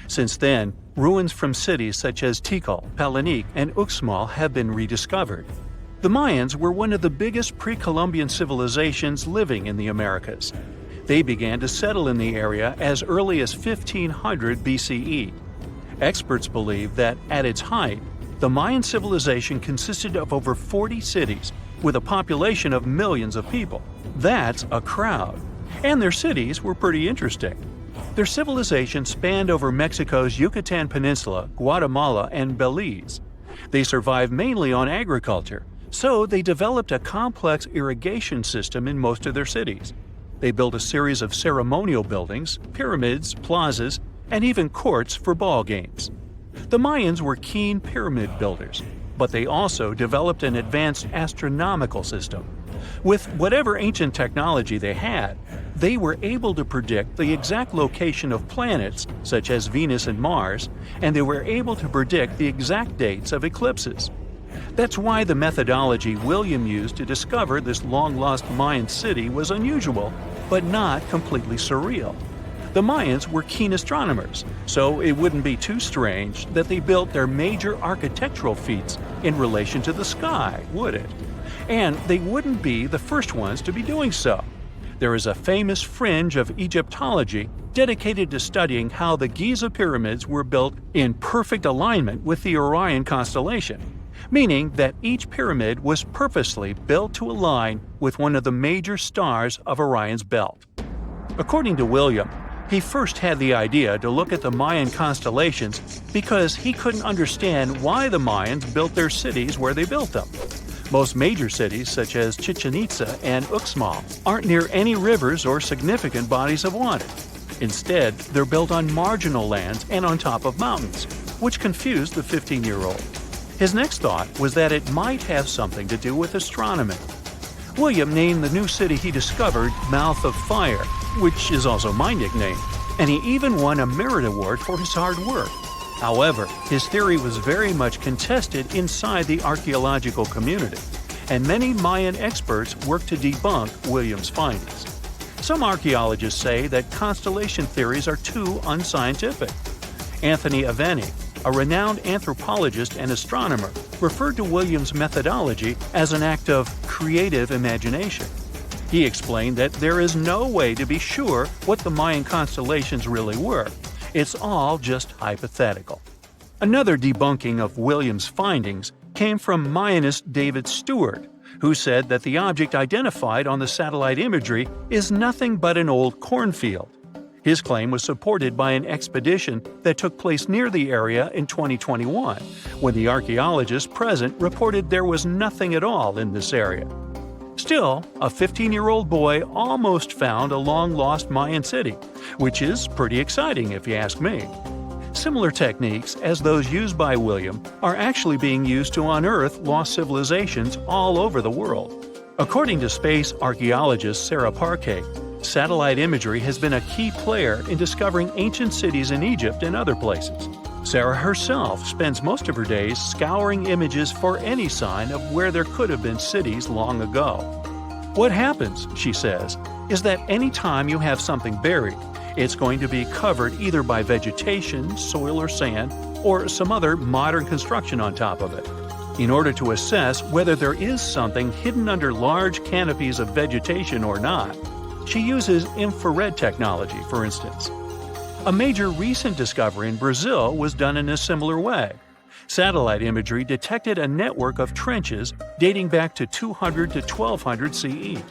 Since then, ruins from cities such as Tikal, Palenque, and Uxmal have been rediscovered. The Mayans were one of the biggest pre-Columbian civilizations living in the Americas. They began to settle in the area as early as 1500 BCE. Experts believe that, at its height, the Mayan civilization consisted of over 40 cities, with a population of millions of people. That's a crowd. And their cities were pretty interesting. Their civilization spanned over Mexico's Yucatan Peninsula, Guatemala, and Belize. They survived mainly on agriculture, so they developed a complex irrigation system in most of their cities. They built a series of ceremonial buildings, pyramids, plazas, and even courts for ball games. The Mayans were keen pyramid builders, but they also developed an advanced astronomical system. With whatever ancient technology they had, they were able to predict the exact location of planets, such as Venus and Mars, and they were able to predict the exact dates of eclipses. That's why the methodology William used to discover this long-lost Mayan city was unusual, but not completely surreal. The Mayans were keen astronomers, so it wouldn't be too strange that they built their major architectural feats in relation to the sky, would it? And they wouldn't be the first ones to be doing so. There is a famous fringe of Egyptology dedicated to studying how the Giza pyramids were built in perfect alignment with the Orion constellation, meaning that each pyramid was purposely built to align with one of the major stars of Orion's belt. According to William, he first had the idea to look at the Mayan constellations because he couldn't understand why the Mayans built their cities where they built them. Most major cities, such as Chichen Itza and Uxmal, aren't near any rivers or significant bodies of water. Instead, they're built on marginal lands and on top of mountains, which confused the 15-year-old. His next thought was that it might have something to do with astronomy. William named the new city he discovered Mouth of Fire, which is also my nickname, and he even won a merit award for his hard work. However, his theory was very much contested inside the archaeological community, and many Mayan experts worked to debunk William's findings. Some archaeologists say that constellation theories are too unscientific. Anthony Aveni, a renowned anthropologist and astronomer, referred to Williams' methodology as an act of creative imagination. He explained that there is no way to be sure what the Mayan constellations really were. It's all just hypothetical. Another debunking of Williams' findings came from Mayanist David Stewart, who said that the object identified on the satellite imagery is nothing but an old cornfield. His claim was supported by an expedition that took place near the area in 2021, when the archaeologists present reported there was nothing at all in this area. Still, a 15-year-old boy almost found a long-lost Mayan city, which is pretty exciting if you ask me. Similar techniques as those used by William are actually being used to unearth lost civilizations all over the world. According to space archaeologist Sarah Parquet, satellite imagery has been a key player in discovering ancient cities in Egypt and other places. Sarah herself spends most of her days scouring images for any sign of where there could have been cities long ago. What happens, she says, is that any time you have something buried, it's going to be covered either by vegetation, soil or sand, or some other modern construction on top of it. In order to assess whether there is something hidden under large canopies of vegetation or not, she uses infrared technology, for instance. A major recent discovery in Brazil was done in a similar way. Satellite imagery detected a network of trenches dating back to 200 to 1200 CE.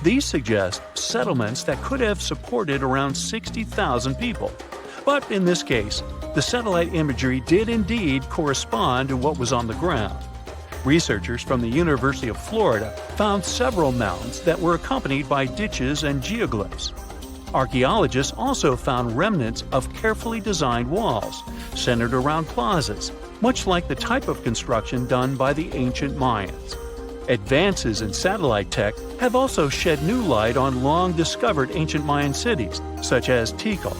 These suggest settlements that could have supported around 60,000 people. But in this case, the satellite imagery did indeed correspond to what was on the ground. Researchers from the University of Florida found several mounds that were accompanied by ditches and geoglyphs. Archaeologists also found remnants of carefully designed walls, centered around plazas, much like the type of construction done by the ancient Mayans. Advances in satellite tech have also shed new light on long-discovered ancient Mayan cities, such as Tikal.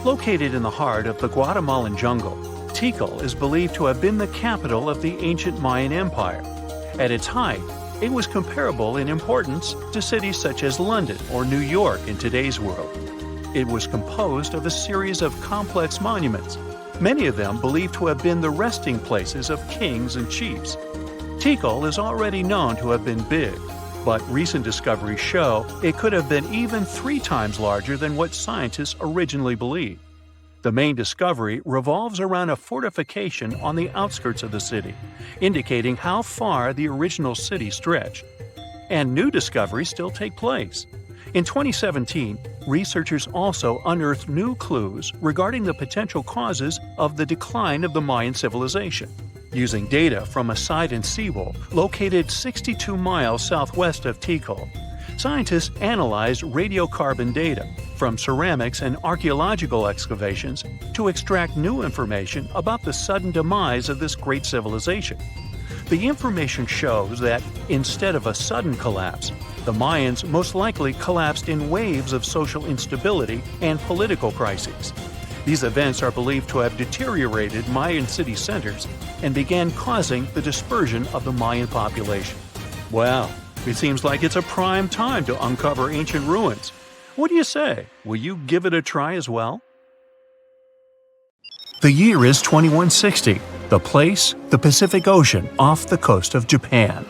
Located in the heart of the Guatemalan jungle, Tikal is believed to have been the capital of the ancient Mayan Empire. At its height, it was comparable in importance to cities such as London or New York in today's world. It was composed of a series of complex monuments, many of them believed to have been the resting places of kings and chiefs. Tikal is already known to have been big, but recent discoveries show it could have been even 3 times larger than what scientists originally believed. The main discovery revolves around a fortification on the outskirts of the city, indicating how far the original city stretched. And new discoveries still take place. In 2017, researchers also unearthed new clues regarding the potential causes of the decline of the Mayan civilization. Using data from a site in Sewell, located 62 miles southwest of Tikal, scientists analyzed radiocarbon data from ceramics and archaeological excavations to extract new information about the sudden demise of this great civilization. The information shows that, instead of a sudden collapse, the Mayans most likely collapsed in waves of social instability and political crises. These events are believed to have deteriorated Mayan city centers and began causing the dispersion of the Mayan population. Well, it seems like it's a prime time to uncover ancient ruins. What do you say? Will you give it a try as well? The year is 2160. The place, the Pacific Ocean off the coast of Japan.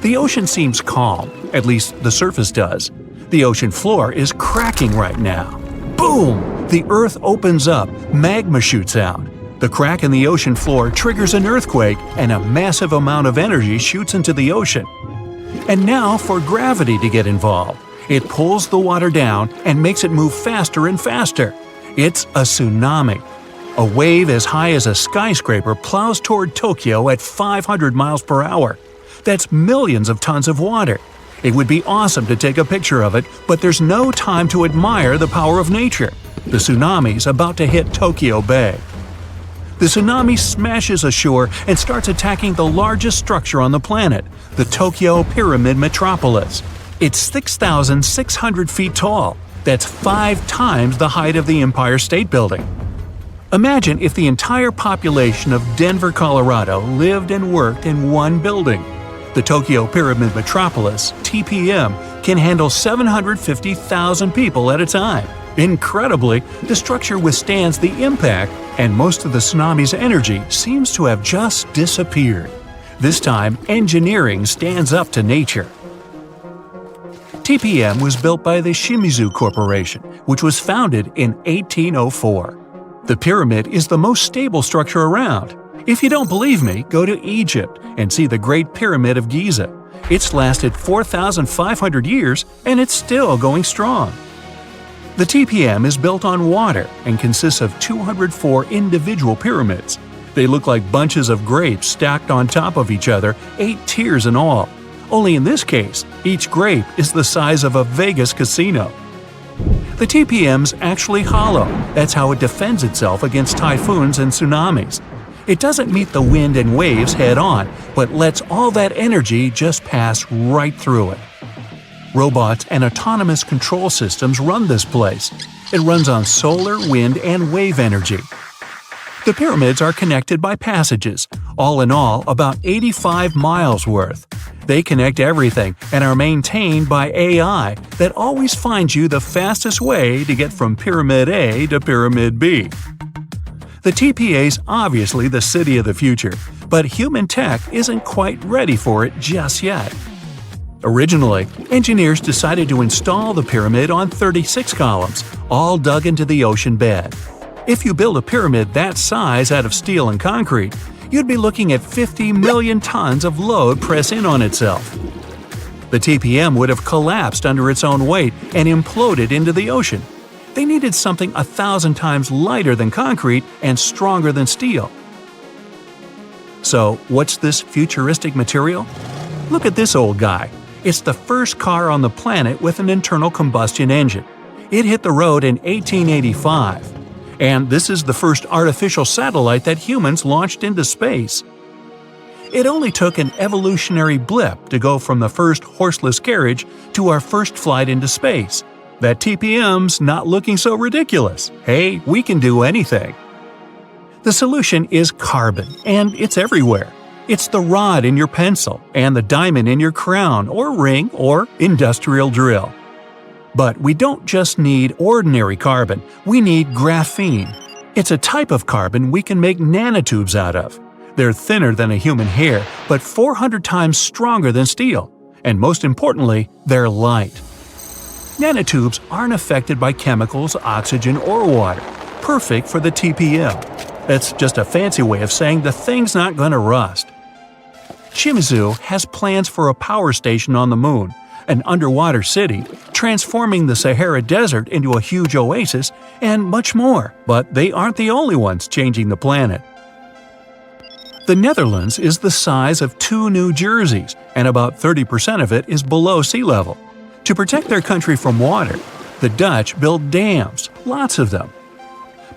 The ocean seems calm, at least the surface does. The ocean floor is cracking right now. Boom! The earth opens up, magma shoots out. The crack in the ocean floor triggers an earthquake, and a massive amount of energy shoots into the ocean. And now for gravity to get involved. It pulls the water down and makes it move faster and faster. It's a tsunami. A wave as high as a skyscraper plows toward Tokyo at 500 miles per hour. That's millions of tons of water. It would be awesome to take a picture of it, but there's no time to admire the power of nature. The tsunami's about to hit Tokyo Bay. The tsunami smashes ashore and starts attacking the largest structure on the planet, the Tokyo Pyramid Metropolis. It's 6,600 feet tall. That's 5 times the height of the Empire State Building. Imagine if the entire population of Denver, Colorado lived and worked in one building. The Tokyo Pyramid Metropolis, TPM, can handle 750,000 people at a time. Incredibly, the structure withstands the impact, and most of the tsunami's energy seems to have just disappeared. This time, engineering stands up to nature. TPM was built by the Shimizu Corporation, which was founded in 1804. The pyramid is the most stable structure around. If you don't believe me, go to Egypt and see the Great Pyramid of Giza. It's lasted 4,500 years and it's still going strong. The TPM is built on water and consists of 204 individual pyramids. They look like bunches of grapes stacked on top of each other, 8 tiers in all. Only in this case, each grape is the size of a Vegas casino. The TPM's actually hollow. That's how it defends itself against typhoons and tsunamis. It doesn't meet the wind and waves head-on, but lets all that energy just pass right through it. Robots and autonomous control systems run this place. It runs on solar, wind, and wave energy. The pyramids are connected by passages, all in all about 85 miles worth. They connect everything and are maintained by AI that always finds you the fastest way to get from Pyramid A to Pyramid B. The TPA's obviously the city of the future, but human tech isn't quite ready for it just yet. Originally, engineers decided to install the pyramid on 36 columns, all dug into the ocean bed. If you build a pyramid that size out of steel and concrete, you'd be looking at 50 million tons of load press in on itself. The TPM would have collapsed under its own weight and imploded into the ocean. They needed something 1,000 times lighter than concrete and stronger than steel. So, what's this futuristic material? Look at this old guy. It's the first car on the planet with an internal combustion engine. It hit the road in 1885. And this is the first artificial satellite that humans launched into space. It only took an evolutionary blip to go from the first horseless carriage to our first flight into space. That TPM's not looking so ridiculous. Hey, we can do anything. The solution is carbon, and it's everywhere. It's the rod in your pencil and the diamond in your crown or ring or industrial drill. But we don't just need ordinary carbon, we need graphene. It's a type of carbon we can make nanotubes out of. They're thinner than a human hair, but 400 times stronger than steel. And most importantly, they're light. Nanotubes aren't affected by chemicals, oxygen, or water. Perfect for the TPM. That's just a fancy way of saying the thing's not going to rust. Shimizu has plans for a power station on the moon, an underwater city, transforming the Sahara Desert into a huge oasis, and much more. But they aren't the only ones changing the planet. The Netherlands is the size of 2 New Jerseys, and about 30% of it is below sea level. To protect their country from water, the Dutch built dams, lots of them.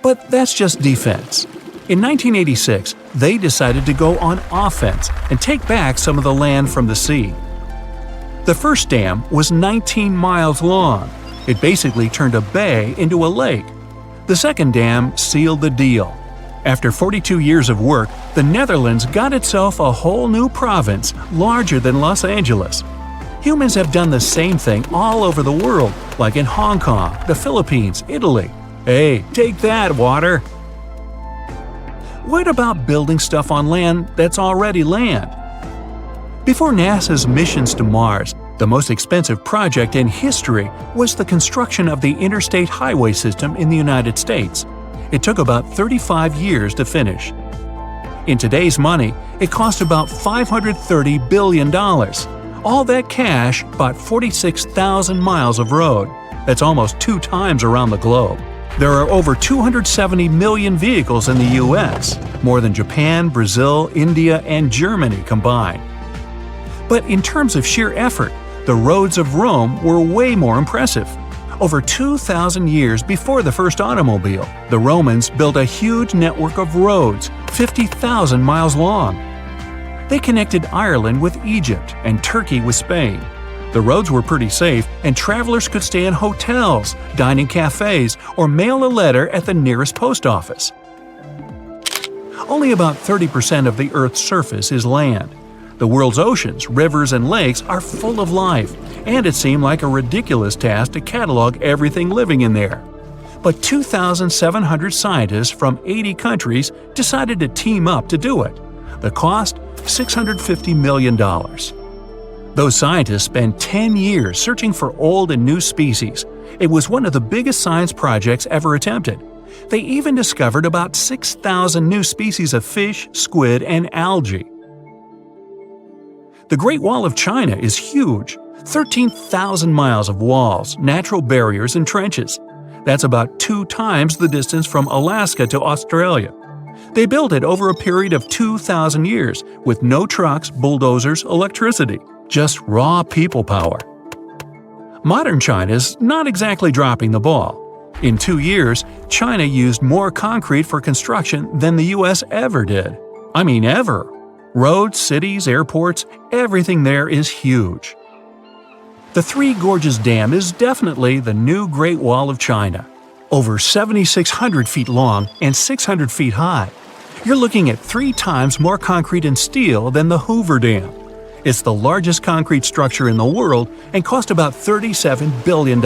But that's just defense. In 1986, they decided to go on offense and take back some of the land from the sea. The first dam was 19 miles long. It basically turned a bay into a lake. The second dam sealed the deal. After 42 years of work, the Netherlands got itself a whole new province larger than Los Angeles. Humans have done the same thing all over the world, like in Hong Kong, the Philippines, Italy. Hey, take that, water! What about building stuff on land that's already land? Before NASA's missions to Mars, the most expensive project in history was the construction of the interstate highway system in the United States. It took about 35 years to finish. In today's money, it cost about $530 billion. All that cash bought 46,000 miles of road. That's almost 2 times around the globe. There are over 270 million vehicles in the US, more than Japan, Brazil, India, and Germany combined. But in terms of sheer effort, the roads of Rome were way more impressive. Over 2,000 years before the first automobile, the Romans built a huge network of roads, 50,000 miles long. They connected Ireland with Egypt and Turkey with Spain. The roads were pretty safe, and travelers could stay in hotels, dine in cafes, or mail a letter at the nearest post office. Only about 30% of the Earth's surface is land. The world's oceans, rivers, and lakes are full of life, and it seemed like a ridiculous task to catalog everything living in there. But 2,700 scientists from 80 countries decided to team up to do it. The cost? $650 million. Those scientists spent 10 years searching for old and new species. It was one of the biggest science projects ever attempted. They even discovered about 6,000 new species of fish, squid, and algae. The Great Wall of China is huge. 13,000 miles of walls, natural barriers, and trenches. That's about 2 times the distance from Alaska to Australia. They built it over a period of 2,000 years, with no trucks, bulldozers, electricity, just raw people power. Modern China's not exactly dropping the ball. In 2 years, China used more concrete for construction than the US ever did. I mean ever. Roads, cities, airports, everything there is huge. The Three Gorges Dam is definitely the new Great Wall of China. Over 7,600 feet long and 600 feet high. You're looking at 3 times more concrete and steel than the Hoover Dam. It's the largest concrete structure in the world and cost about $37 billion.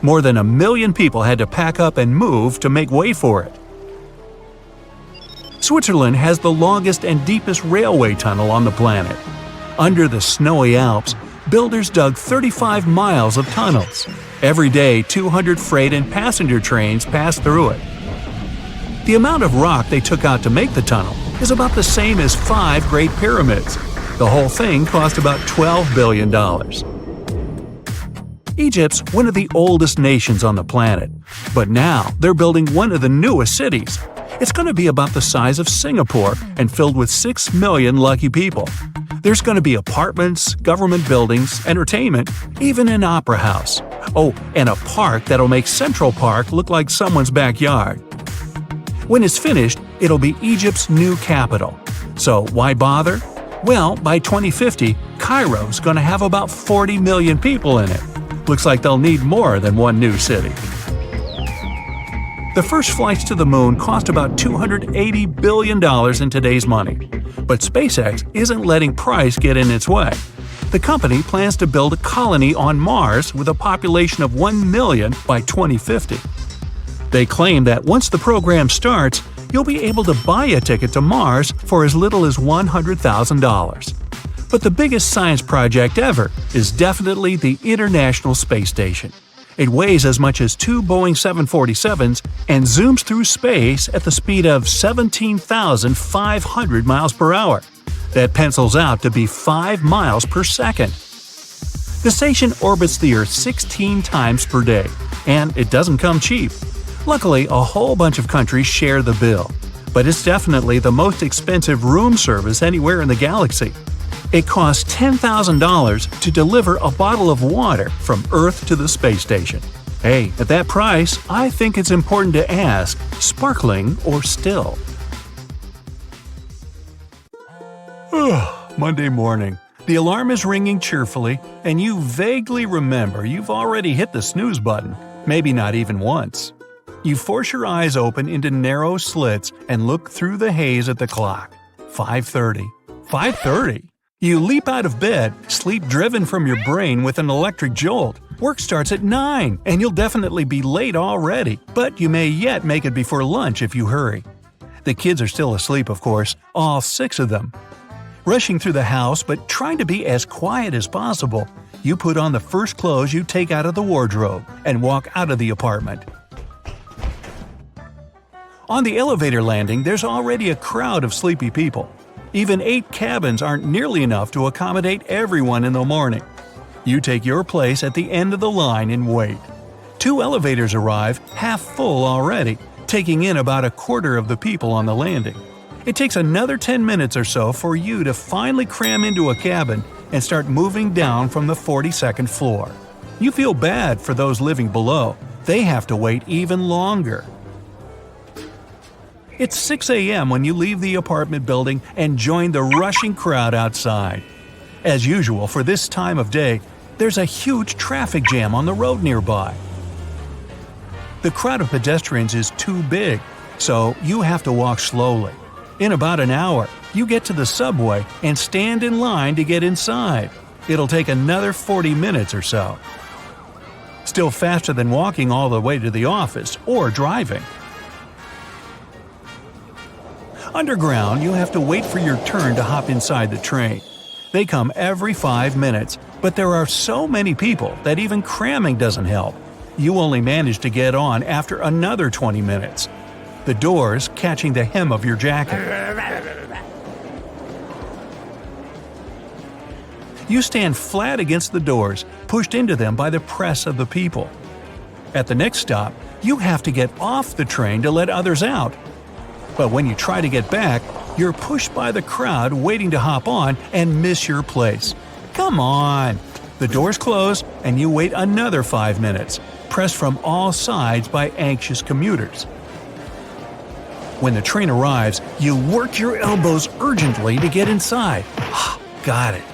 More than 1 million people had to pack up and move to make way for it. Switzerland has the longest and deepest railway tunnel on the planet. Under the snowy Alps, builders dug 35 miles of tunnels. Every day, 200 freight and passenger trains pass through it. The amount of rock they took out to make the tunnel is about the same as 5 Great Pyramids. The whole thing cost about $12 billion. Egypt's one of the oldest nations on the planet, but now they're building one of the newest cities. It's going to be about the size of Singapore and filled with 6 million lucky people. There's going to be apartments, government buildings, entertainment, even an opera house. Oh, and a park that'll make Central Park look like someone's backyard. When it's finished, it'll be Egypt's new capital. So why bother? Well, by 2050, Cairo's going to have about 40 million people in it. Looks like they'll need more than one new city. The first flights to the moon cost about $280 billion in today's money. But SpaceX isn't letting price get in its way. The company plans to build a colony on Mars with a population of 1 million by 2050. They claim that once the program starts, you'll be able to buy a ticket to Mars for as little as $100,000. But the biggest science project ever is definitely the International Space Station. It weighs as much as 2 Boeing 747s and zooms through space at the speed of 17,500 miles per hour. That pencils out to be 5 miles per second. The station orbits the Earth 16 times per day, and it doesn't come cheap. Luckily, a whole bunch of countries share the bill, but it's definitely the most expensive room service anywhere in the galaxy. It costs $10,000 to deliver a bottle of water from Earth to the space station. Hey, at that price, I think it's important to ask, sparkling or still? Monday morning. The alarm is ringing cheerfully, and you vaguely remember you've already hit the snooze button, maybe not even once. You force your eyes open into narrow slits and look through the haze at the clock. 5:30. 5:30? You leap out of bed, sleep driven from your brain with an electric jolt. Work starts at 9, and you'll definitely be late already, but you may yet make it before lunch if you hurry. The kids are still asleep, of course, all 6 of them. Rushing through the house but trying to be as quiet as possible, you put on the first clothes you take out of the wardrobe and walk out of the apartment. On the elevator landing, there's already a crowd of sleepy people. Even 8 cabins aren't nearly enough to accommodate everyone in the morning. You take your place at the end of the line and wait. 2 elevators arrive, half full already, taking in about a quarter of the people on the landing. It takes another 10 minutes or so for you to finally cram into a cabin and start moving down from the 42nd floor. You feel bad for those living below. They have to wait even longer. It's 6 a.m. when you leave the apartment building and join the rushing crowd outside. As usual for this time of day, there's a huge traffic jam on the road nearby. The crowd of pedestrians is too big, so you have to walk slowly. In about an hour, you get to the subway and stand in line to get inside. It'll take another 40 minutes or so. Still faster than walking all the way to the office or driving. Underground, you have to wait for your turn to hop inside the train. They come every 5 minutes, but there are so many people that even cramming doesn't help. You only manage to get on after another 20 minutes. The doors catching the hem of your jacket. You stand flat against the doors, pushed into them by the press of the people. At the next stop, you have to get off the train to let others out. But when you try to get back, you're pushed by the crowd waiting to hop on and miss your place. Come on! The doors close and you wait another 5 minutes, pressed from all sides by anxious commuters. When the train arrives, you work your elbows urgently to get inside. Got it.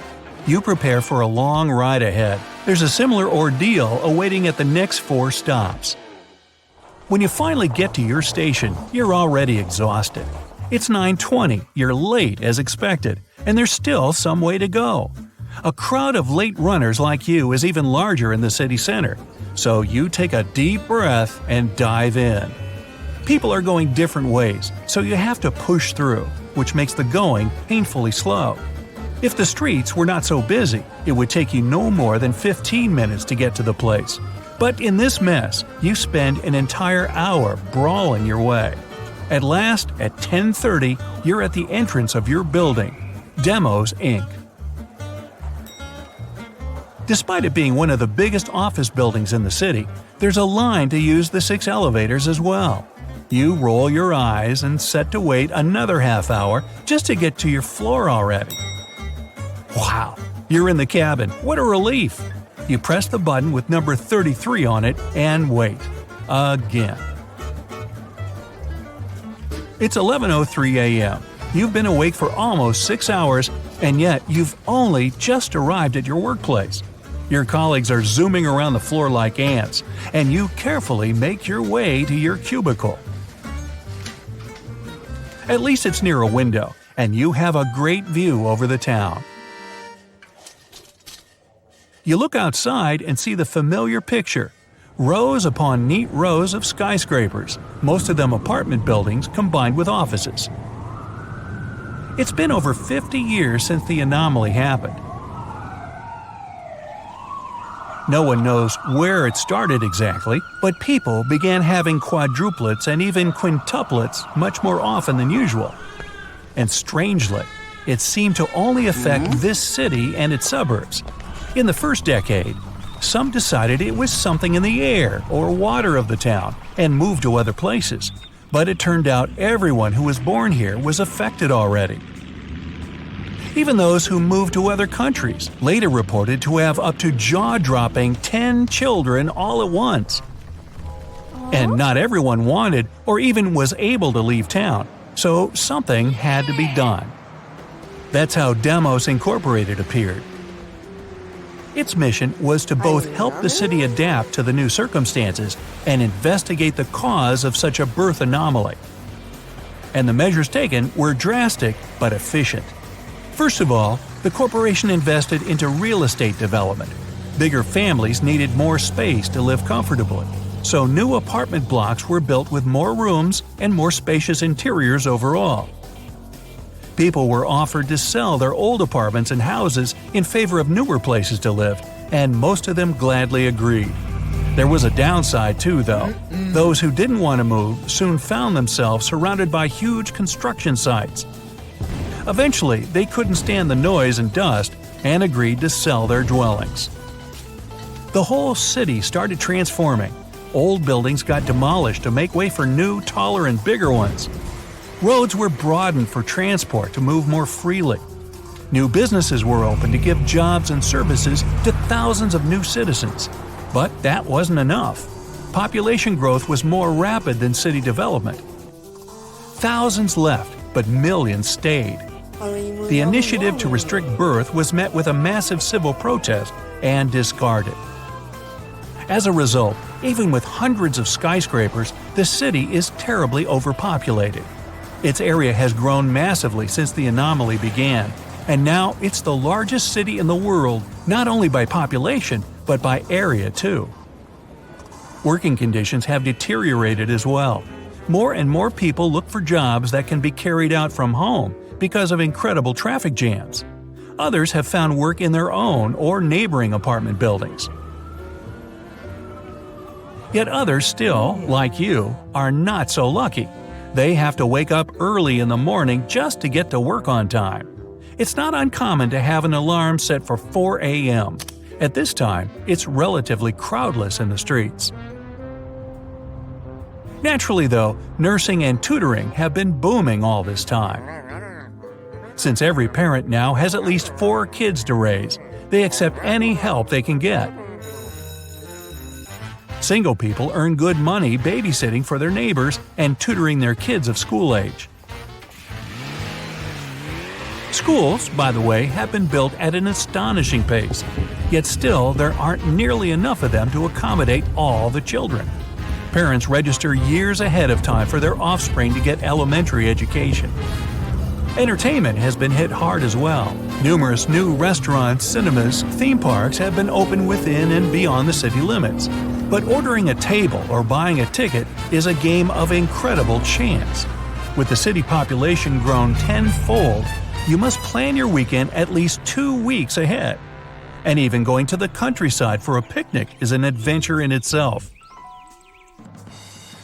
You prepare for a long ride ahead. There's a similar ordeal awaiting at the next 4 stops. When you finally get to your station, you're already exhausted. It's 9:20, you're late as expected, and there's still some way to go. A crowd of late runners like you is even larger in the city center, so you take a deep breath and dive in. People are going different ways, so you have to push through, which makes the going painfully slow. If the streets were not so busy, it would take you no more than 15 minutes to get to the place. But in this mess, you spend an entire hour brawling your way. At last, at 10:30, you're at the entrance of your building, Demos Inc. Despite it being one of the biggest office buildings in the city, there's a line to use the 6 elevators as well. You roll your eyes and set to wait another half hour just to get to your floor already. Wow, you're in the cabin. What a relief! You press the button with number 33 on it and wait. Again. It's 11:03 a.m. You've been awake for almost 6 hours, and yet you've only just arrived at your workplace. Your colleagues are zooming around the floor like ants, and you carefully make your way to your cubicle. At least it's near a window, and you have a great view over the town. You look outside and see the familiar picture. Rows upon neat rows of skyscrapers, most of them apartment buildings combined with offices. It's been over 50 years since the anomaly happened. No one knows where it started exactly, but people began having quadruplets and even quintuplets much more often than usual. And strangely, it seemed to only affect this city and its suburbs. In the first decade, some decided it was something in the air or water of the town and moved to other places, but it turned out everyone who was born here was affected already. Even those who moved to other countries later reported to have up to jaw-dropping 10 children all at once. And not everyone wanted or even was able to leave town, so something had to be done. That's how Demos Incorporated appeared. Its mission was to both help the city adapt to the new circumstances and investigate the cause of such a birth anomaly. And the measures taken were drastic but efficient. First of all, the corporation invested into real estate development. Bigger families needed more space to live comfortably, so new apartment blocks were built with more rooms and more spacious interiors overall. People were offered to sell their old apartments and houses in favor of newer places to live, and most of them gladly agreed. There was a downside too, though. Those who didn't want to move soon found themselves surrounded by huge construction sites. Eventually, they couldn't stand the noise and dust and agreed to sell their dwellings. The whole city started transforming. Old buildings got demolished to make way for new, taller, and bigger ones. Roads were broadened for transport to move more freely. New businesses were opened to give jobs and services to thousands of new citizens. But that wasn't enough. Population growth was more rapid than city development. Thousands left, but millions stayed. The initiative to restrict birth was met with a massive civil protest and discarded. As a result, even with hundreds of skyscrapers, the city is terribly overpopulated. Its area has grown massively since the anomaly began, and now it's the largest city in the world, not only by population, but by area too. Working conditions have deteriorated as well. More and more people look for jobs that can be carried out from home because of incredible traffic jams. Others have found work in their own or neighboring apartment buildings. Yet others still, like you, are not so lucky. They have to wake up early in the morning just to get to work on time. It's not uncommon to have an alarm set for 4 a.m. At this time, it's relatively crowdless in the streets. Naturally though, nursing and tutoring have been booming all this time. Since every parent now has at least 4 kids to raise, they accept any help they can get. Single people earn good money babysitting for their neighbors and tutoring their kids of school age. Schools, by the way, have been built at an astonishing pace, yet still there aren't nearly enough of them to accommodate all the children. Parents register years ahead of time for their offspring to get elementary education. Entertainment has been hit hard as well. Numerous new restaurants, cinemas, theme parks have been opened within and beyond the city limits. But ordering a table or buying a ticket is a game of incredible chance. With the city population grown tenfold, you must plan your weekend at least 2 weeks ahead. And even going to the countryside for a picnic is an adventure in itself.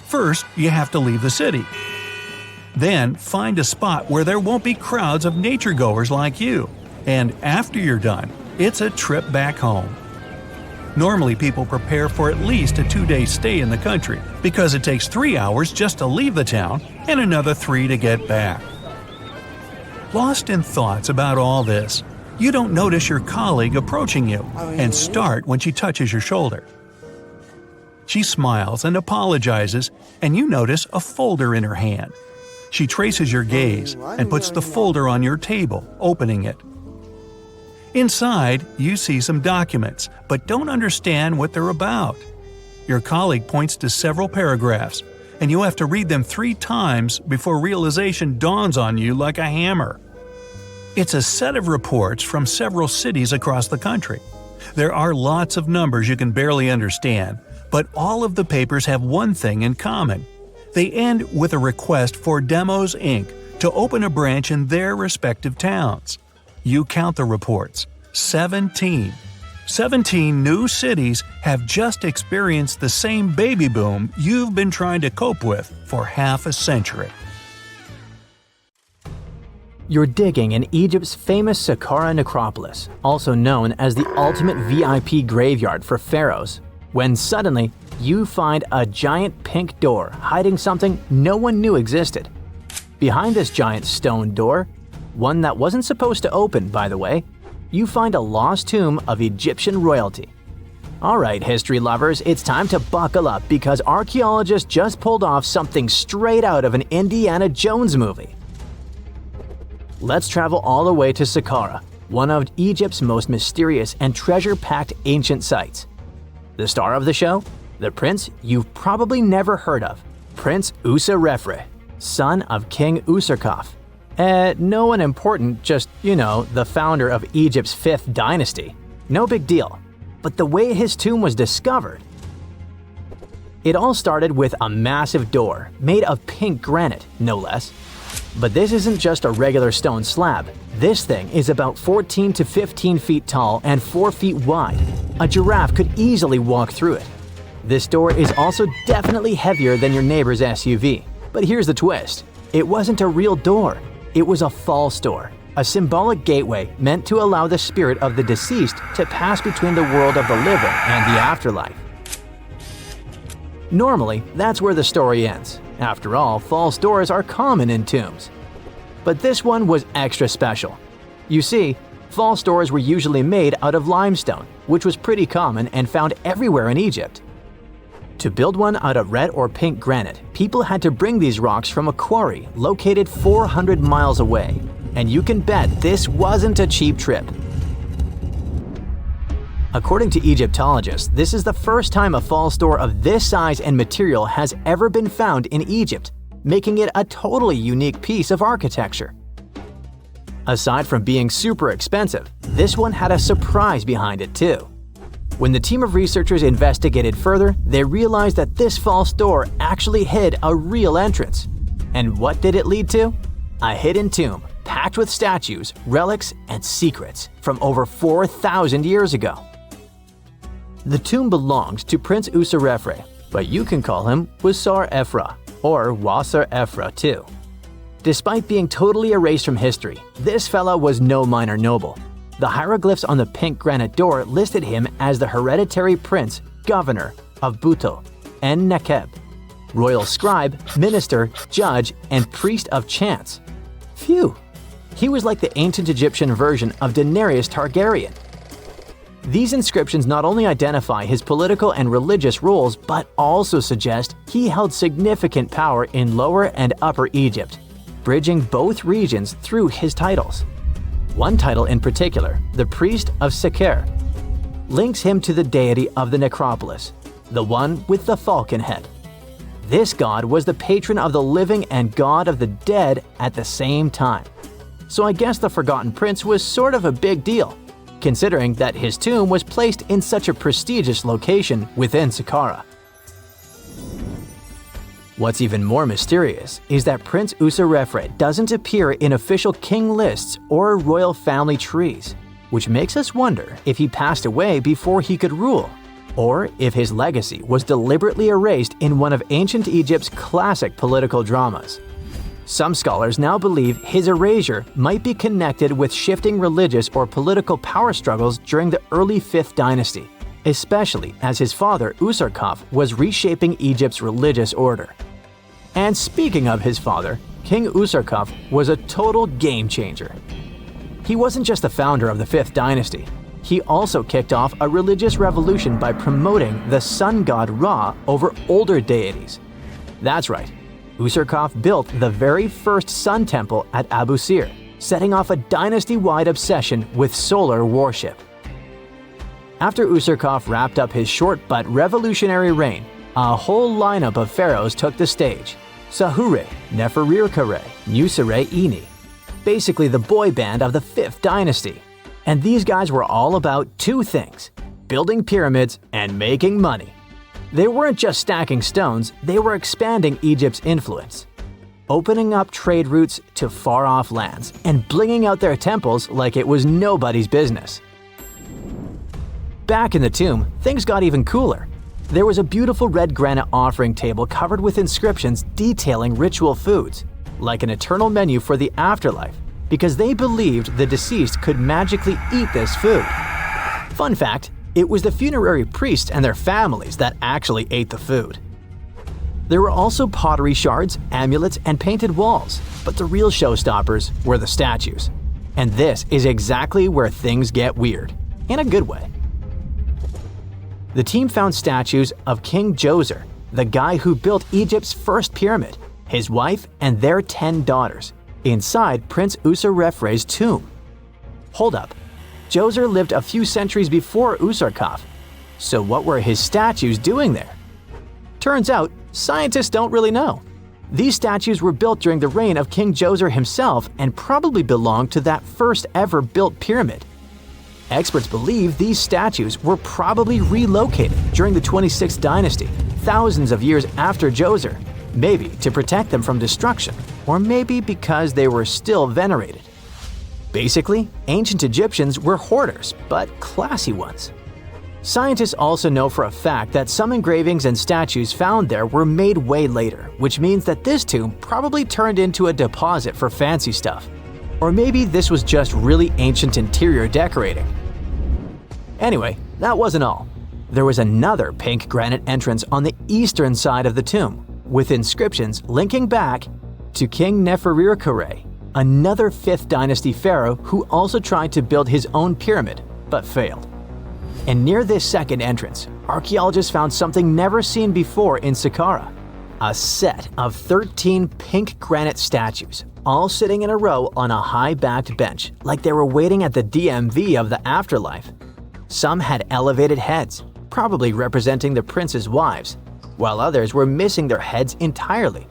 First, you have to leave the city. Then, find a spot where there won't be crowds of nature-goers like you. And after you're done, it's a trip back home. Normally, people prepare for at least a 2-day stay in the country, because it takes 3 hours just to leave the town and another 3 to get back. Lost in thoughts about all this, you don't notice your colleague approaching you and start when she touches your shoulder. She smiles and apologizes, and you notice a folder in her hand. She traces your gaze and puts the folder on your table, opening it. Inside, you see some documents, but don't understand what they're about. Your colleague points to several paragraphs, and you have to read them 3 times before realization dawns on you like a hammer. It's a set of reports from several cities across the country. There are lots of numbers you can barely understand, but all of the papers have one thing in common. They end with a request for Demos Inc. to open a branch in their respective towns. You count the reports. 17. 17 new cities have just experienced the same baby boom you've been trying to cope with for half a century. You're digging in Egypt's famous Saqqara necropolis, also known as the ultimate VIP graveyard for pharaohs, when suddenly you find a giant pink door hiding something no one knew existed. Behind this giant stone door, one that wasn't supposed to open, by the way, you find a lost tomb of Egyptian royalty. Alright, history lovers, it's time to buckle up because archaeologists just pulled off something straight out of an Indiana Jones movie. Let's travel all the way to Saqqara, one of Egypt's most mysterious and treasure-packed ancient sites. The star of the show? The prince you've probably never heard of, Prince Userefre, son of King Userkaf. No one important, just, the founder of Egypt's 5th dynasty. No big deal. But the way his tomb was discovered… It all started with a massive door, made of pink granite, no less. But this isn't just a regular stone slab. This thing is about 14 to 15 feet tall and 4 feet wide. A giraffe could easily walk through it. This door is also definitely heavier than your neighbor's SUV. But here's the twist. It wasn't a real door. It was a false door, a symbolic gateway meant to allow the spirit of the deceased to pass between the world of the living and the afterlife. Normally, that's where the story ends. After all, false doors are common in tombs. But this one was extra special. You see, false doors were usually made out of limestone, which was pretty common and found everywhere in Egypt. To build one out of red or pink granite, people had to bring these rocks from a quarry located 400 miles away. And you can bet this wasn't a cheap trip. According to Egyptologists, this is the first time a false door of this size and material has ever been found in Egypt. making it a totally unique piece of architecture. Aside from being super expensive, this one had a surprise behind it too. When the team of researchers investigated further, they realized that this false door actually hid a real entrance. And what did it lead to? A hidden tomb packed with statues, relics, and secrets from over 4,000 years ago. The tomb belonged to Prince Userefre, but you can call him Wasar Efra or Wasar Efra too. Despite being totally erased from history, this fella was no minor noble. The hieroglyphs on the pink granite door listed him as the hereditary prince, governor of Buto, En Nekeb, royal scribe, minister, judge, and priest of chance. Phew! He was like the ancient Egyptian version of Daenerys Targaryen. These inscriptions not only identify his political and religious roles, but also suggest he held significant power in Lower and Upper Egypt, bridging both regions through his titles. One title in particular, the Priest of Seker, links him to the deity of the necropolis, the one with the falcon head. This god was the patron of the living and god of the dead at the same time. So I guess the Forgotten Prince was sort of a big deal, considering that his tomb was placed in such a prestigious location within Saqqara. What's even more mysterious is that Prince Userefre doesn't appear in official king lists or royal family trees, which makes us wonder if he passed away before he could rule, or if his legacy was deliberately erased in one of ancient Egypt's classic political dramas. Some scholars now believe his erasure might be connected with shifting religious or political power struggles during the early 5th dynasty, especially as his father Usarkaf was reshaping Egypt's religious order. And speaking of his father, King Usarkaf was a total game changer. He wasn't just the founder of the 5th dynasty, he also kicked off a religious revolution by promoting the sun god Ra over older deities. That's right, Usarkaf built the very first sun temple at Abu Sir, setting off a dynasty-wide obsession with solar worship. After Usarkaf wrapped up his short but revolutionary reign, a whole lineup of pharaohs took the stage. Sahure, Neferirkare, Nusere-Ini, basically the boy band of the 5th dynasty. And these guys were all about two things: building pyramids and making money. They weren't just stacking stones, they were expanding Egypt's influence, opening up trade routes to far-off lands, and blinging out their temples like it was nobody's business. Back in the tomb, things got even cooler. There was a beautiful red granite offering table covered with inscriptions detailing ritual foods, like an eternal menu for the afterlife, because they believed the deceased could magically eat this food. Fun fact, it was the funerary priests and their families that actually ate the food. There were also pottery shards, amulets, and painted walls, but the real showstoppers were the statues. And this is exactly where things get weird, in a good way. The team found statues of King Djoser, the guy who built Egypt's first pyramid, his wife, and their 10 daughters, inside Prince Userefre's tomb. Hold up, Djoser lived a few centuries before Usarkaf, so what were his statues doing there? Turns out, scientists don't really know. These statues were built during the reign of King Djoser himself and probably belonged to that first ever built pyramid. Experts believe these statues were probably relocated during the 26th dynasty, thousands of years after Djoser, maybe to protect them from destruction, or maybe because they were still venerated. Basically, ancient Egyptians were hoarders, but classy ones. Scientists also know for a fact that some engravings and statues found there were made way later, which means that this tomb probably turned into a deposit for fancy stuff. Or maybe this was just really ancient interior decorating. Anyway, that wasn't all. There was another pink granite entrance on the eastern side of the tomb, with inscriptions linking back to King Neferirkare, another 5th dynasty pharaoh who also tried to build his own pyramid, but failed. And near this second entrance, archaeologists found something never seen before in Saqqara: a set of 13 pink granite statues, all sitting in a row on a high-backed bench, like they were waiting at the DMV of the afterlife. Some had elevated heads, probably representing the prince's wives, while others were missing their heads entirely.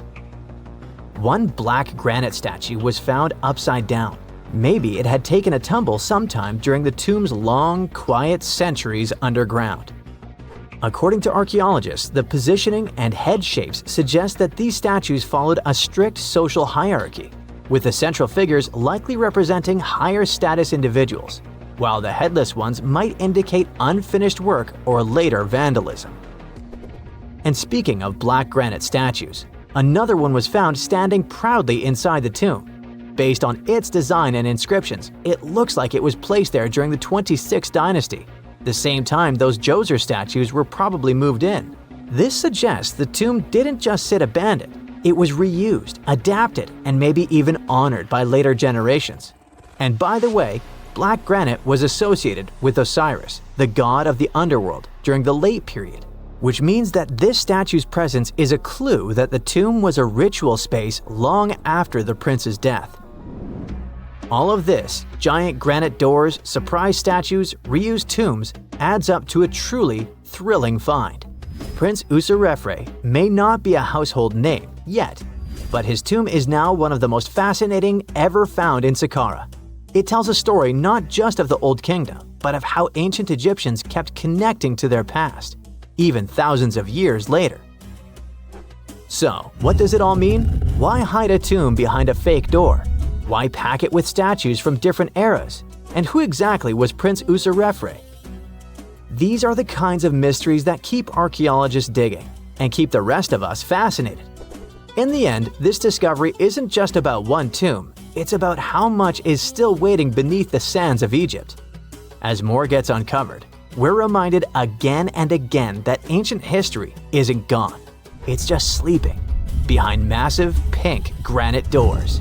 One black granite statue was found upside down. Maybe it had taken a tumble sometime during the tomb's long, quiet centuries underground. According to archaeologists, the positioning and head shapes suggest that these statues followed a strict social hierarchy, with the central figures likely representing higher status individuals, while the headless ones might indicate unfinished work or later vandalism. And speaking of black granite statues, another one was found standing proudly inside the tomb. Based on its design and inscriptions, it looks like it was placed there during the 26th dynasty, the same time those Djoser statues were probably moved in. This suggests the tomb didn't just sit abandoned, it was reused, adapted, and maybe even honored by later generations. And by the way, black granite was associated with Osiris, the god of the underworld, during the late period, which means that this statue's presence is a clue that the tomb was a ritual space long after the prince's death. All of this, giant granite doors, surprise statues, reused tombs, adds up to a truly thrilling find. Prince Userefre may not be a household name yet, but his tomb is now one of the most fascinating ever found in Saqqara. It tells a story not just of the Old Kingdom, but of how ancient Egyptians kept connecting to their past, even thousands of years later. So, what does it all mean? Why hide a tomb behind a fake door? Why pack it with statues from different eras? And who exactly was Prince Userefre? These are the kinds of mysteries that keep archaeologists digging and keep the rest of us fascinated. In the end, this discovery isn't just about one tomb, it's about how much is still waiting beneath the sands of Egypt. As more gets uncovered, we're reminded again and again that ancient history isn't gone. It's just sleeping behind massive pink granite doors.